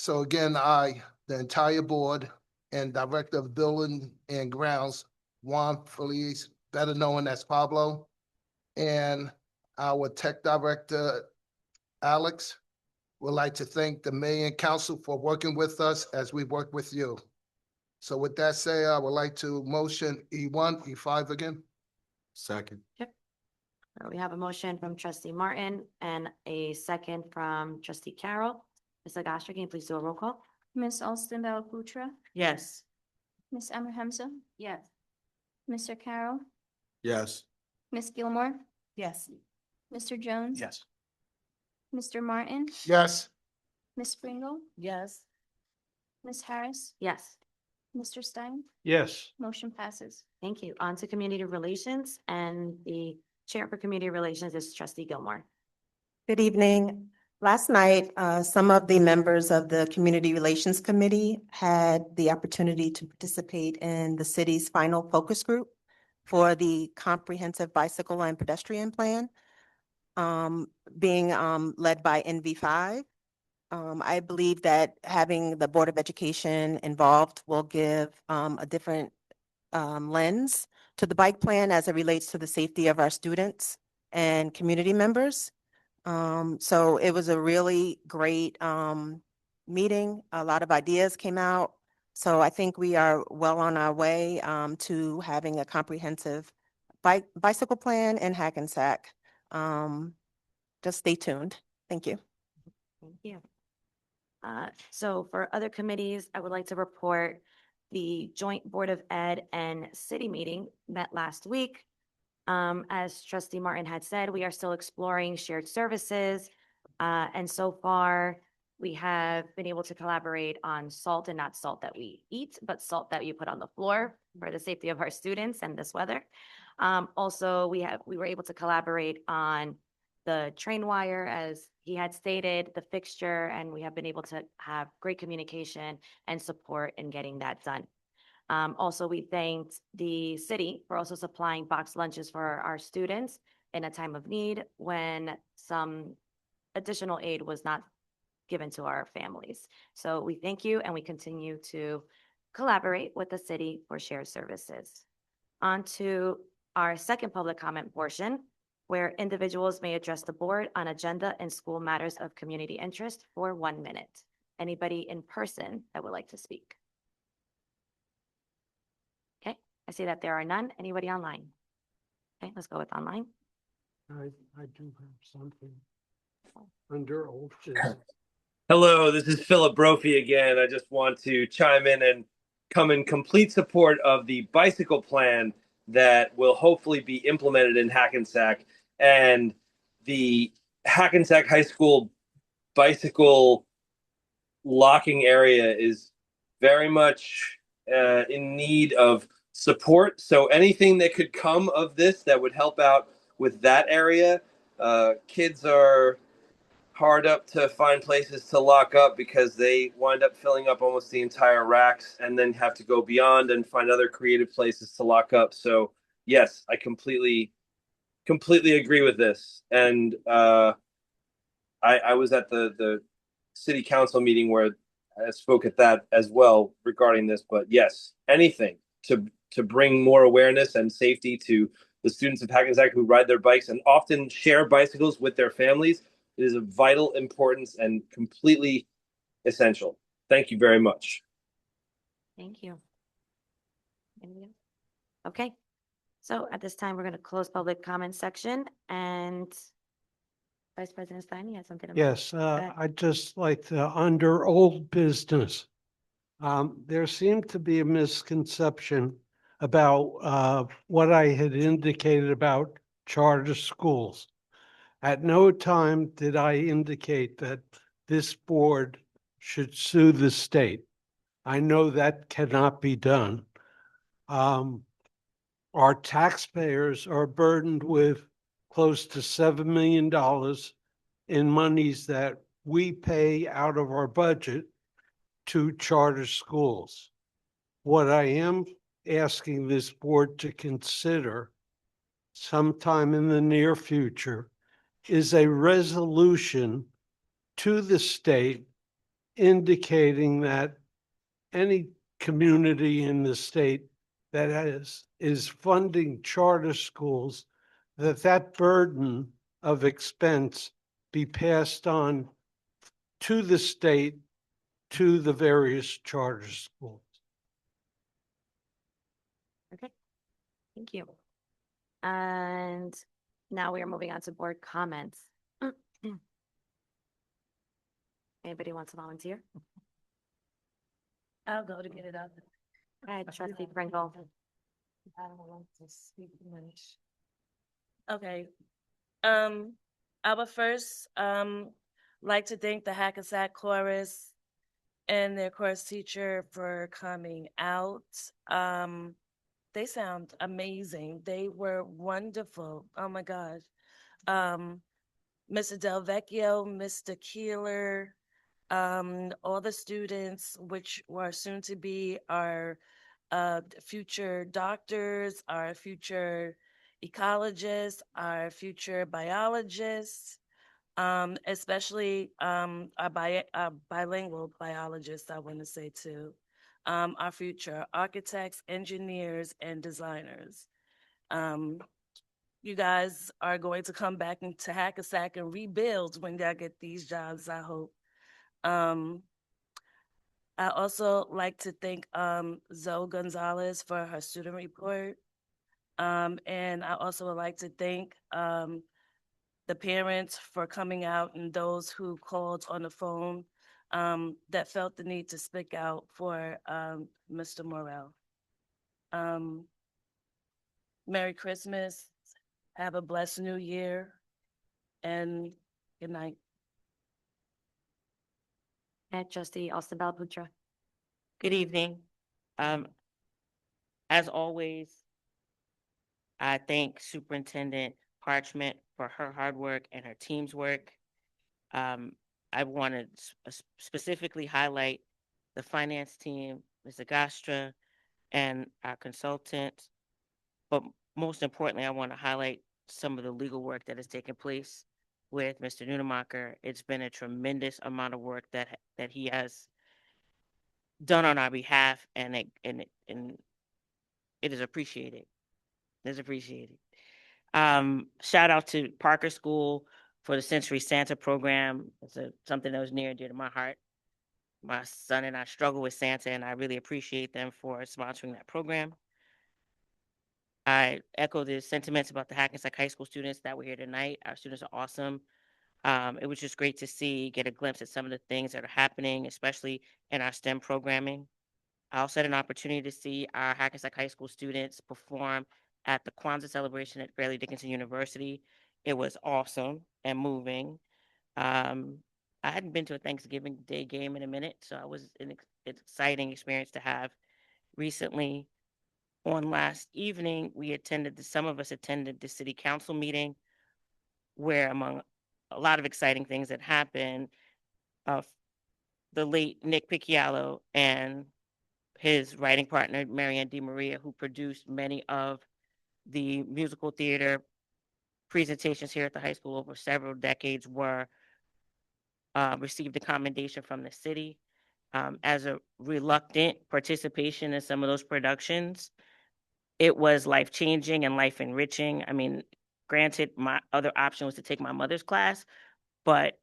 I, the entire board and Director of Building and Grounds, Juan Feliz, better known as Pablo, and our Tech Director, Alex, would like to thank the mayor and council for working with us as we work with you. So with that said, I would like to motion E1, E5 again. Second. We have a motion from trustee Martin and a second from trustee Carroll. Ms. Agostra, can you please do a roll call? Ms. Alston Bellaputro, Yes. Ms. Emma Hemsa. Yes. Mr. Carroll, Yes. Ms. Gilmore, Yes. Mr. Jones. Yes. Mr. Martin, Yes. Ms. Pringle, Yes. Ms. Harris, Yes. Mr. Stein, Yes. motion passes. Thank you. On to community relations, and the chair for community relations is trustee Gilmore. Good evening. Last night, some of the members of the Community Relations Committee had the opportunity to participate in the city's final focus group for the comprehensive bicycle and pedestrian plan, being led by NV5. I believe that having the Board of Education involved will give a different lens to the bike plan as it relates to the safety of our students and community members. So it was a really great meeting. A lot of ideas came out. So I think we are well on our way to having a comprehensive bicycle plan in Hackensack. Just stay tuned. Thank you. Thank you. So for other committees, I would like to report the joint Board of Ed and city meeting met last week. As trustee Martin had said, we are still exploring shared services. And so far, we have been able to collaborate on salt, and not salt that we eat, but salt that you put on the floor for the safety of our students and this weather. Also, we were able to collaborate on the train wire, as he had stated, the fixture, and we have been able to have great communication and support in getting that done. Also, we thanked the city for also supplying boxed lunches for our students in a time of need when some additional aid was not given to our families. So we thank you, and we continue to collaborate with the city for shared services. On to our second public comment portion, where individuals may address the board on agenda and school matters of community interest for 1 minute. Anybody in person that would like to speak? Okay, I see that there are none. Anybody online? Okay, let's go with online. I do have something under old business. Hello, this is Philip Brophy again. I just want to chime in and come in complete support of the bicycle plan that will hopefully be implemented in Hackensack. And the Hackensack High School bicycle locking area is very much in need of support. So anything that could come of this that would help out with that area. Kids are hard up to find places to lock up because they wind up filling up almost the entire racks and then have to go beyond and find other creative places to lock up. So yes, I completely agree with this. And I was at the city council meeting where I spoke at that as well regarding this. But yes, anything to bring more awareness and safety to the students of Hackensack who ride their bikes and often share bicycles with their families. It is of vital importance and completely essential. Thank you very much. Thank you. Anything else? Okay, so at this time, we're going to close public comment section, and Vice President Stein, you had something to Yes, Go ahead. I'd just like to, under old business, there seemed to be a misconception about what I had indicated about charter schools. At no time did I indicate that this board should sue the state. I know that cannot be done. Our taxpayers are burdened with close to $7 million in monies that we pay out of our budget to charter schools. What I am asking this board to consider sometime in the near future is a resolution to the state indicating that any community in the state that is funding charter schools, that burden of expense be passed on to the state, to the various charter schools. Okay, thank you. And now we are moving on to board comments. Anybody wants to volunteer? I'll go to get it out. All right, Trustee Pringle. I don't want to speak much. Okay. I would first like to thank the Hackensack Chorus and their chorus teacher for coming out. They sound amazing. They were wonderful. Oh my God. Mr. Del Vecchio, Mr. Keeler, all the students, which were soon to be our future doctors, our future ecologists, our future biologists, especially our bilingual biologists, I want to say too, our future architects, engineers, and designers. You guys are going to come back into Hackensack and rebuild when y'all get these jobs, I hope. I also like to thank Zoe Gonzalez for her student report. And I also would like to thank the parents for coming out and those who called on the phone that felt the need to speak out for Mr. Morrell. Merry Christmas. Have a blessed new year. And good night. And Trustee Austin Balaputra. Good evening. As always, I thank Superintendent Parchment for her hard work and her team's work. I want to specifically highlight the finance team, Ms. Agostra, and our consultant. But most importantly, I want to highlight some of the legal work that has taken place with Mr. Nunemacher. It's been a tremendous amount of work that he has done on our behalf, and it is appreciated. It's appreciated. Shout out to Parker School for the Century Santa program. It's something that was near and dear to my heart. My son and I struggle with Santa, and I really appreciate them for sponsoring that program. I echo the sentiments about the Hackensack High School students that were here tonight. Our students are awesome. It was just great to get a glimpse at some of the things that are happening, especially in our STEM programming. I also had an opportunity to see our Hackensack High School students perform at the Kwanzaa celebration at Fairleigh Dickinson University. It was awesome and moving. I hadn't been to a Thanksgiving Day game in a minute, so it was an exciting experience to have. Recently, on last evening, some of us attended the city council meeting where, among a lot of exciting things that happened, the late Nick Picciallo and his writing partner, Marianne DiMaria, who produced many of the musical theater presentations here at the high school over several decades, received a commendation from the city. As a reluctant participation in some of those productions, it was life-changing and life-enriching. I mean, granted, my other option was to take my mother's class, but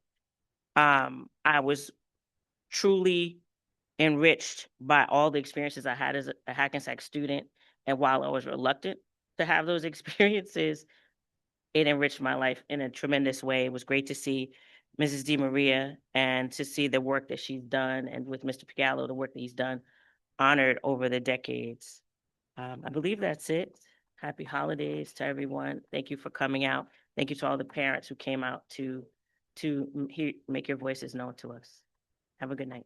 I was truly enriched by all the experiences I had as a Hackensack student. And while I was reluctant to have those experiences, it enriched my life in a tremendous way. It was great to see Mrs. DiMaria and to see the work that she's done, and with Mr. Picciallo, the work that he's done, honored over the decades. I believe that's it. Happy holidays to everyone. Thank you for coming out. Thank you to all the parents who came out to make your voices known to us. Have a good night.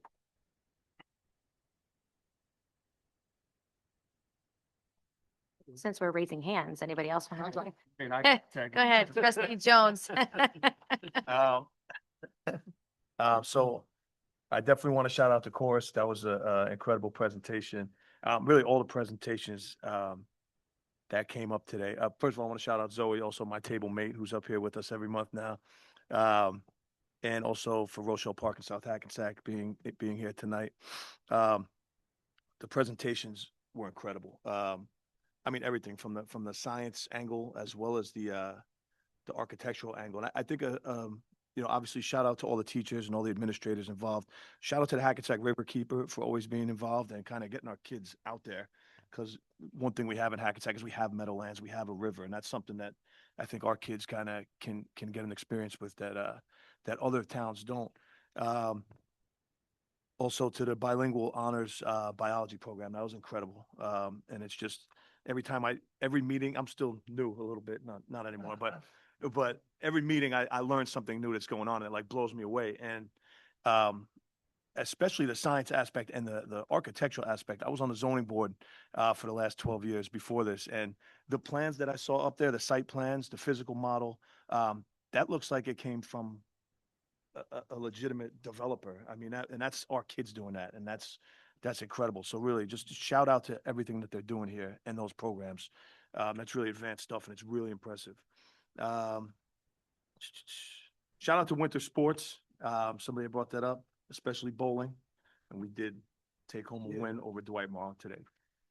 Since we're raising hands, anybody else want to? mean, I Go can tag ahead, Trustee Jones. So I definitely want to shout out to Chorus. That was a incredible presentation. Really all the presentations that came up today. First of all, I want to shout out Zoe, also my table mate, who's up here with us every month now. And also for Rochelle Park and South Hackensack being here tonight. The presentations were incredible. I mean, everything from the science angle as well as the architectural angle. And I think obviously shout out to all the teachers and all the administrators involved. Shout out to the Hackensack Riverkeeper for always being involved and kind of getting our kids out there. Because one thing we have in Hackensack is we have meadowlands, we have a river, and that's something that I think our kids kind of can get an experience with that other towns don't. Also to the bilingual honors biology program, that was incredible. And it's just every meeting, I'm still new a little bit, not anymore, but every meeting I learn something new that's going on. And it like blows me away. And especially the science aspect and the architectural aspect. I was on the zoning board for the last 12 years before this. And the plans that I saw up there, the site plans, the physical model, that looks like it came from a legitimate developer. I mean, that's our kids doing that. And that's incredible. So really just shout out to everything that they're doing here and those programs. That's really advanced stuff and it's really impressive. Shout out to winter sports. Somebody brought that up, especially bowling. And we did take home a win over Dwight Morrow today.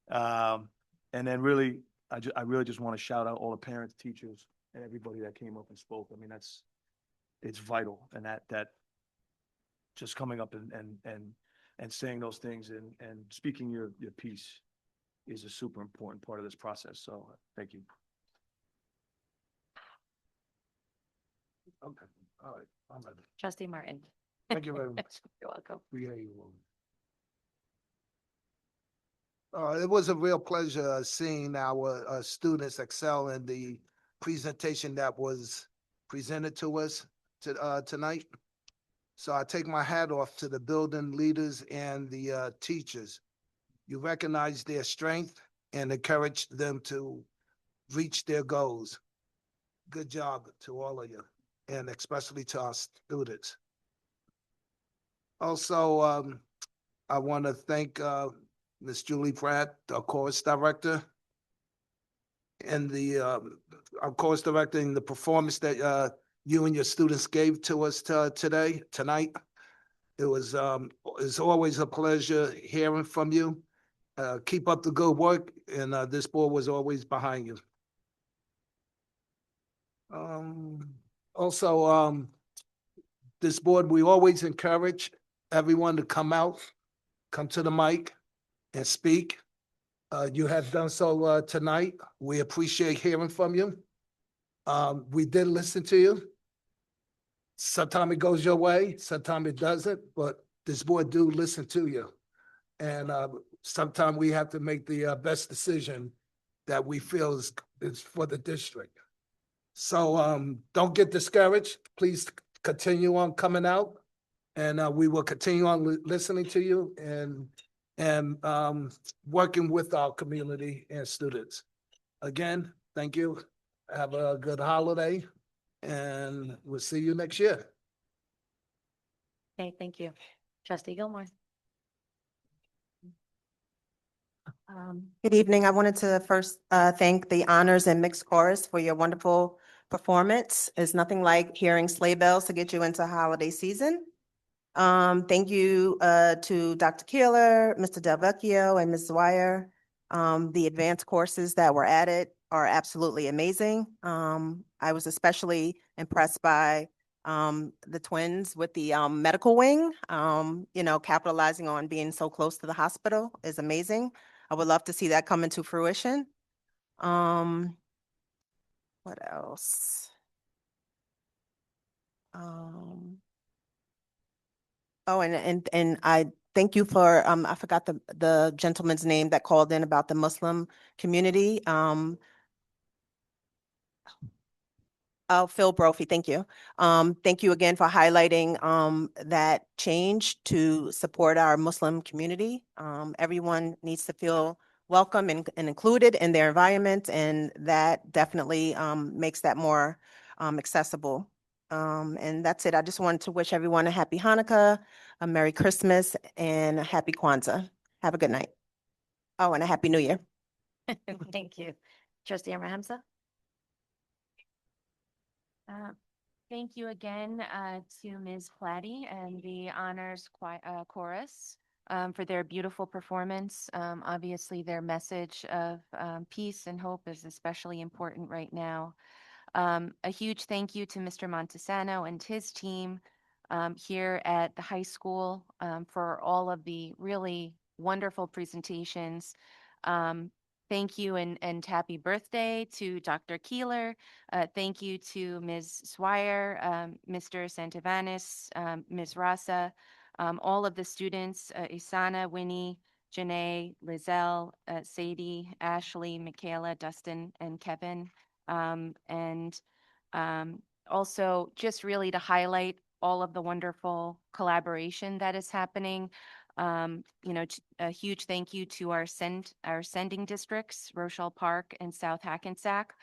And then really, I really just want to shout out all the parents, teachers, and everybody that came up and spoke. I mean, it's vital. And that just coming up and saying those things and speaking your piece is a super important part of this process. So thank you. Okay. All right. I'm ready. Trustee Martin. Thank you very much. You're welcome. We hear you. It was a real pleasure seeing our students excel in the presentation that was presented to us tonight. So I take my hat off to the building leaders and the teachers. You recognize their strength and encourage them to reach their goals. Good job to all of you, and especially to our students. Also, I want to thank Ms. Julie Pratt, our chorus director, and our chorus director in the performance that you and your students gave to us tonight. It's always a pleasure hearing from you. Keep up the good work, and this board was always behind you. Also, this board, we always encourage everyone to come to the mic and speak. You have done so tonight. We appreciate hearing from you. We did listen to you. Sometimes it goes your way, sometimes it doesn't, but this board do listen to you. And sometimes we have to make the best decision that we feel is for the district. So don't get discouraged. Please continue on coming out, and we will continue on listening to you and working with our community and students. Again, thank you. Have a good holiday, and we'll see you next year. Okay, thank you. Trustee Gilmore. Good evening. I wanted to first thank the honors and mixed chorus for your wonderful performance. It's nothing like hearing sleigh bells to get you into holiday season. Thank you to Dr. Keeler, Mr. Del Vecchio, and Ms. Dwyer. The advanced courses that were added are absolutely amazing. I was especially impressed by the twins with the medical wing. Capitalizing on being so close to the hospital is amazing. I would love to see that come into fruition. What else? Oh, and I thank you for, I forgot the gentleman's name that called in about the Muslim community. Oh, Phil Brophy, thank you. Thank you again for highlighting that change to support our Muslim community. Everyone needs to feel welcome and included in their environment, and that definitely makes that more accessible. And that's it. I just wanted to wish everyone a happy Hanukkah, a Merry Christmas, and a happy Kwanzaa. Have a good night. Oh, and a Happy New Year. Thank you. Trustee Amber Hamza. Thank you again to Ms. Platty and the honors chorus for their beautiful performance. Obviously, their message of peace and hope is especially important right now. A huge thank you to Mr. Montesano and his team here at the high school for all of the really wonderful presentations. Thank you and happy birthday to Dr. Keeler. Thank you to Ms. Swire, Mr. Santivanis, Ms. Rasa, all of the students, Isana, Winnie, Janae, Lizelle, Sadie, Ashley, Michaela, Dustin, and Kevin. And also just really to highlight all of the wonderful collaboration that is happening. A huge thank you to our sending districts, Rochelle Park and South Hackensack.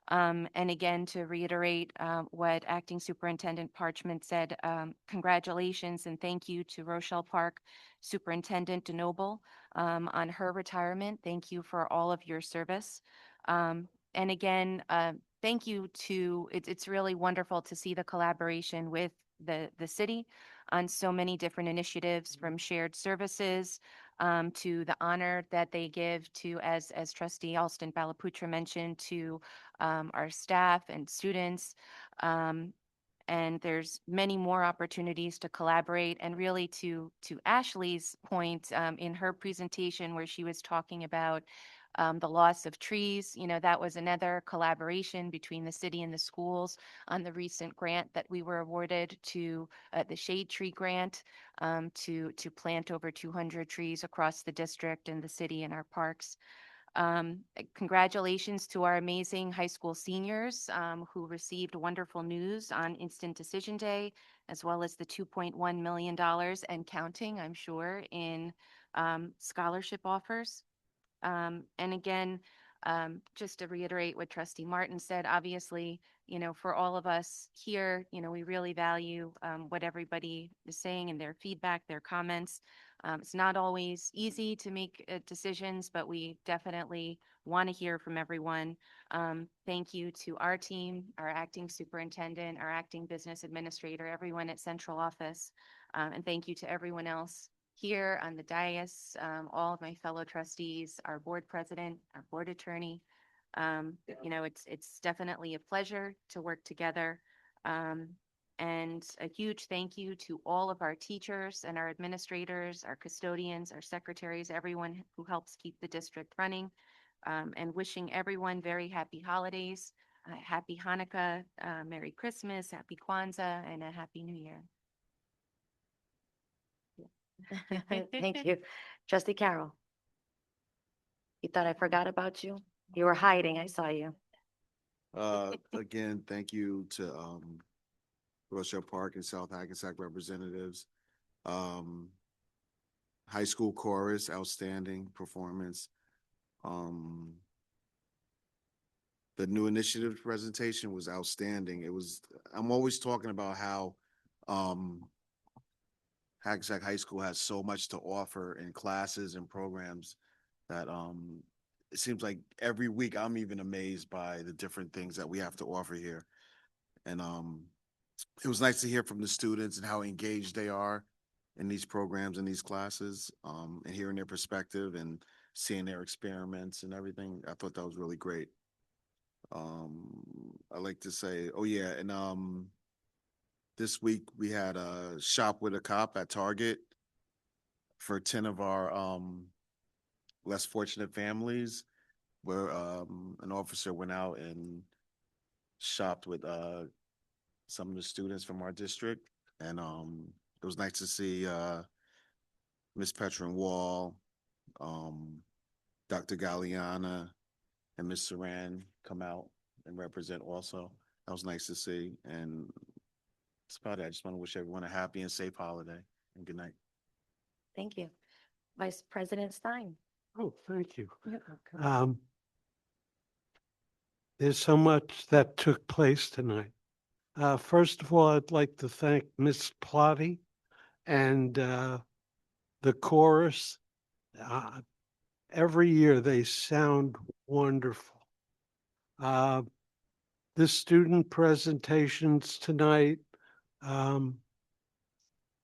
And again, to reiterate what Acting Superintendent Parchment said, congratulations and thank you to Rochelle Park Superintendent DeNoble on her retirement. Thank you for all of your service. And again, thank you to, it's really wonderful to see the collaboration with the city on so many different initiatives, from shared services to the honor that they give to, as Trustee Alston Balaputra mentioned, to our staff and students. And there's many more opportunities to collaborate. And really to Ashley's point in her presentation where she was talking about the loss of trees, that was another collaboration between the city and the schools on the recent grant that we were awarded to the Shade Tree Grant to plant over 200 trees across the district and the city and our parks. Congratulations to our amazing high school seniors who received wonderful news on Instant Decision Day, as well as the $2.1 million and counting, I'm sure, in scholarship offers. And again, just to reiterate what Trustee Martin said, obviously, for all of us here, we really value what everybody is saying and their feedback, their comments. It's not always easy to make decisions, but we definitely want to hear from everyone. Thank you to our team, our acting superintendent, our acting business administrator, everyone at central office. And thank you to everyone else here on the dais, all of my fellow trustees, our board president, our board attorney. It's definitely a pleasure to work together. And a huge thank you to all of our teachers and our administrators, our custodians, our secretaries, everyone who helps keep the district running. And wishing everyone very happy holidays, happy Hanukkah, Merry Christmas, happy Kwanzaa, and a happy New Year. Thank you. Trustee Carroll. You thought I forgot about you? You were hiding. I saw you. Again, thank you to Rochelle Park and South Hackensack representatives. High school chorus, outstanding performance. The new initiative presentation was outstanding. I'm always talking about how Hackensack High School has so much to offer in classes and programs that it seems like every week I'm even amazed by the different things that we have to offer here. And it was nice to hear from the students and how engaged they are in these programs and these classes, and hearing their perspective and seeing their experiments and everything. I thought that was really great. I like to say, oh yeah, and this week we had a shop with a cop at Target for 10 of our less fortunate families, where an officer went out and shopped with some of the students from our district, and it was nice to see Miss Petron Wall, Dr. Galliana, and Miss Saran come out and represent also. That was nice to see, and that's about it. I just want to wish everyone a happy and safe holiday, and good night. Thank you. Vice President Stein. Oh, thank you. You're welcome. There's so much that took place tonight. First of all, I'd like to thank Miss Plotty and the chorus. Every year they sound wonderful. The student presentations tonight,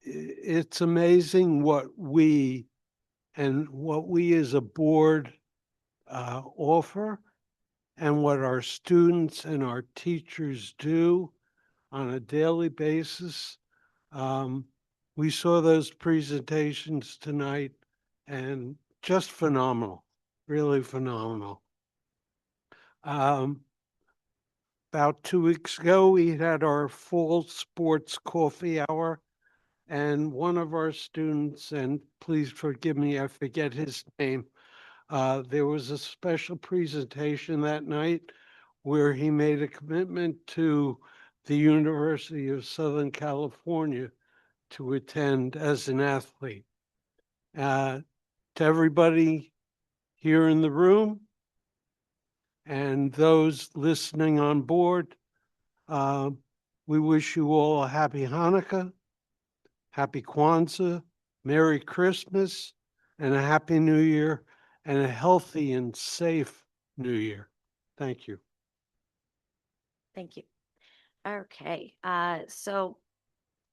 it's amazing what we as a board offer, and what our students and our teachers do on a daily basis. We saw those presentations tonight and just phenomenal, really phenomenal. About 2 weeks ago, we had our fall sports coffee hour, and one of our students, and please forgive me, I forget his name, there was a special presentation that night where he made a commitment to the University of Southern California to attend as an athlete. To everybody here in the room and those listening on board, we wish you all a happy Hanukkah, happy Kwanzaa, Merry Christmas, and a happy New Year, and a healthy and safe New Year. Thank you. Thank you. Okay, so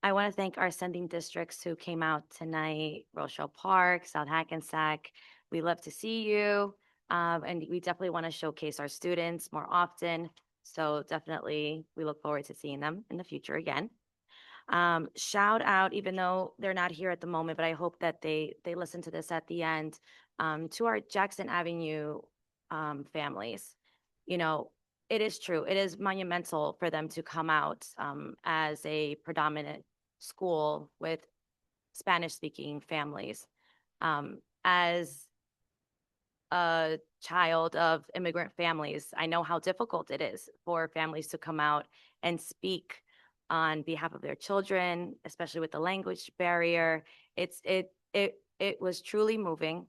I want to thank our sending districts who came out tonight, Rochelle Park, South Hackensack. We love to see you, and we definitely want to showcase our students more often. So definitely, we look forward to seeing them in the future again. Shout out, even though they're not here at the moment, but I hope that they listen to this at the end, to our Jackson Avenue families. You know, it is true. It is monumental for them to come out as a predominant school with Spanish-speaking families. As a child of immigrant families, I know how difficult it is for families to come out and speak on behalf of their children, especially with the language barrier. It was truly moving.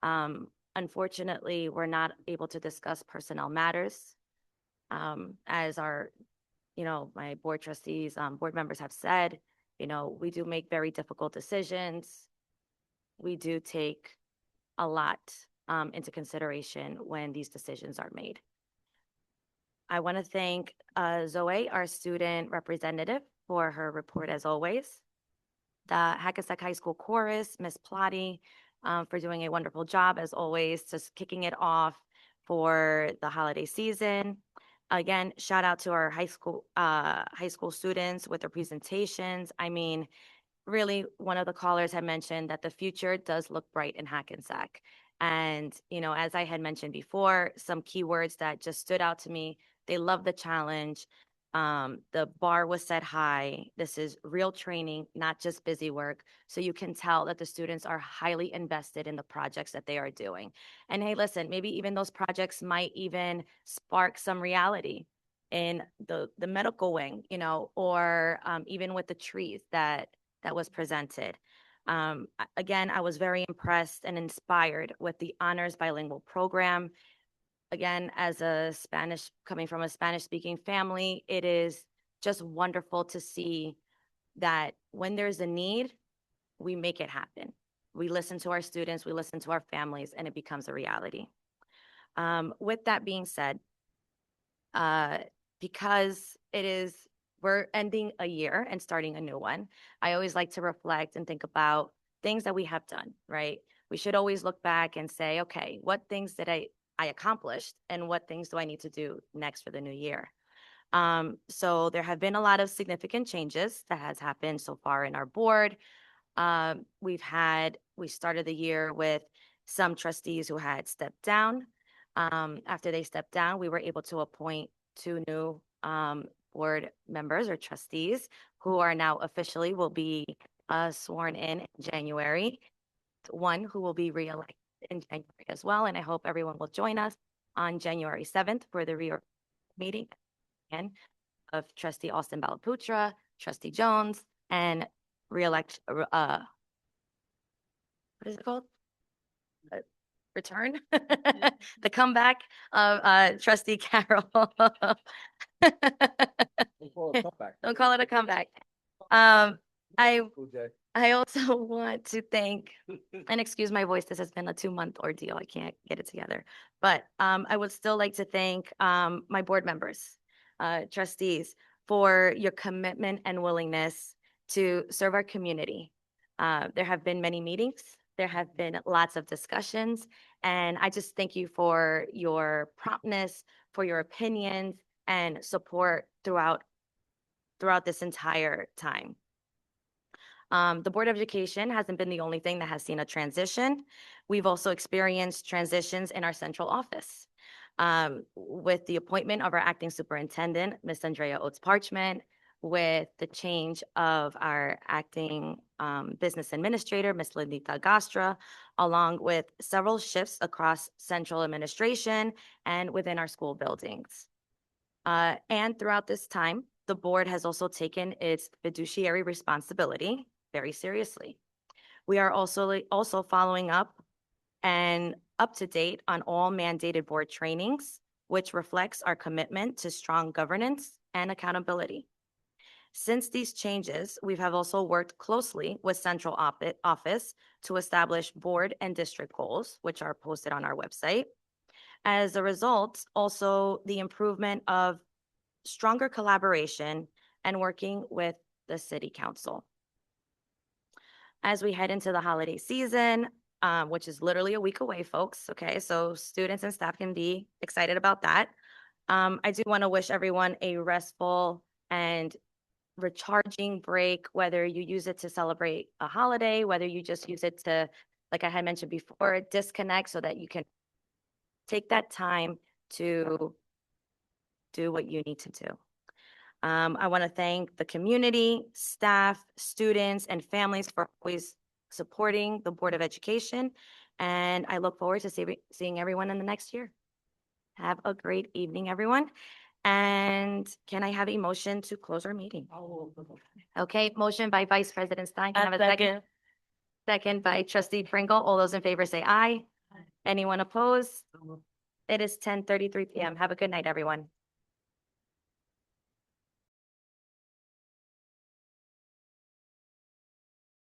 Unfortunately, we're not able to discuss personnel matters. As our, my board trustees, board members have said, we do make very difficult decisions. We do take a lot into consideration when these decisions are made. I want to thank Zoe, our student representative, for her report as always. The Hackensack High School Chorus, Miss Plotty, for doing a wonderful job as always, just kicking it off for the holiday season. Again, shout out to our high school students with their presentations. I mean, really, one of the callers had mentioned that the future does look bright in Hackensack. And, you know, as I had mentioned before, some keywords that just stood out to me, they love the challenge. The bar was set high. This is real training, not just busy work. So you can tell that the students are highly invested in the projects that they are doing. And hey, listen, maybe even those projects might even spark some reality in the medical wing, you know, or even with the trees that was presented. Again, I was very impressed and inspired with the honors bilingual program. Again, as a coming from a Spanish speaking family, it is just wonderful to see that when there's a need, we make it happen. We listen to our students, we listen to our families, and it becomes a reality. With that being said, because we're ending a year and starting a new one, I always like to reflect and think about things that we have done, right? We should always look back and say, okay, what things did I accomplished and what things do I need to do next for the new year? So there have been a lot of significant changes that has happened so far in our board. We started the year with some trustees who had stepped down. After they stepped down, we were able to appoint 2 new board members or trustees who are now officially will be sworn in January. One who will be reelected in January as well. And I hope everyone will join us on January 7th for the meeting again of Trustee Austin Balaputra, Trustee Jones, and reelect, what is it called? Return? The comeback of Trustee Carroll. Don't call it a comeback. I also want to thank, and excuse my voice, this has been a 2-month ordeal. I can't get it together. But I would still like to thank my board members, trustees, for your commitment and willingness to serve our community. There have been many meetings. There have been lots of discussions. And I just thank you for your promptness, for your opinions and support throughout this entire time. The Board of Education hasn't been the only thing that has seen a transition. We've also experienced transitions in our central office. With the appointment of our acting superintendent, Ms. Andrea Oates Parchment, with the change of our acting business administrator, Ms. Lindita Gastra, along with several shifts across central administration and within our school buildings. And throughout this time, the board has also taken its fiduciary responsibility very seriously. We are also following up and up to date on all mandated board trainings, which reflects our commitment to strong governance and accountability. Since these changes, we have also worked closely with central office to establish board and district goals, which are posted on our website. As a result, also the improvement of stronger collaboration and working with the city council. As we head into the holiday season, which is literally a week away, folks, okay? So students and staff can be excited about that. I do want to wish everyone a restful and recharging break, whether you use it to celebrate a holiday, whether you just use it to, like I had mentioned before, disconnect so that you can take that time to do what you need to do. I want to thank the community, staff, students, and families for always supporting the Board of Education. And I look forward to seeing everyone in the next year. Have a great evening, everyone. And can I have a motion to close our meeting? Okay, motion by Vice President Stein. Can I have a second? Second by Trustee Pringle. All those in favor say aye. Anyone opposed? It is 10:33 p.m. Have a good night, everyone.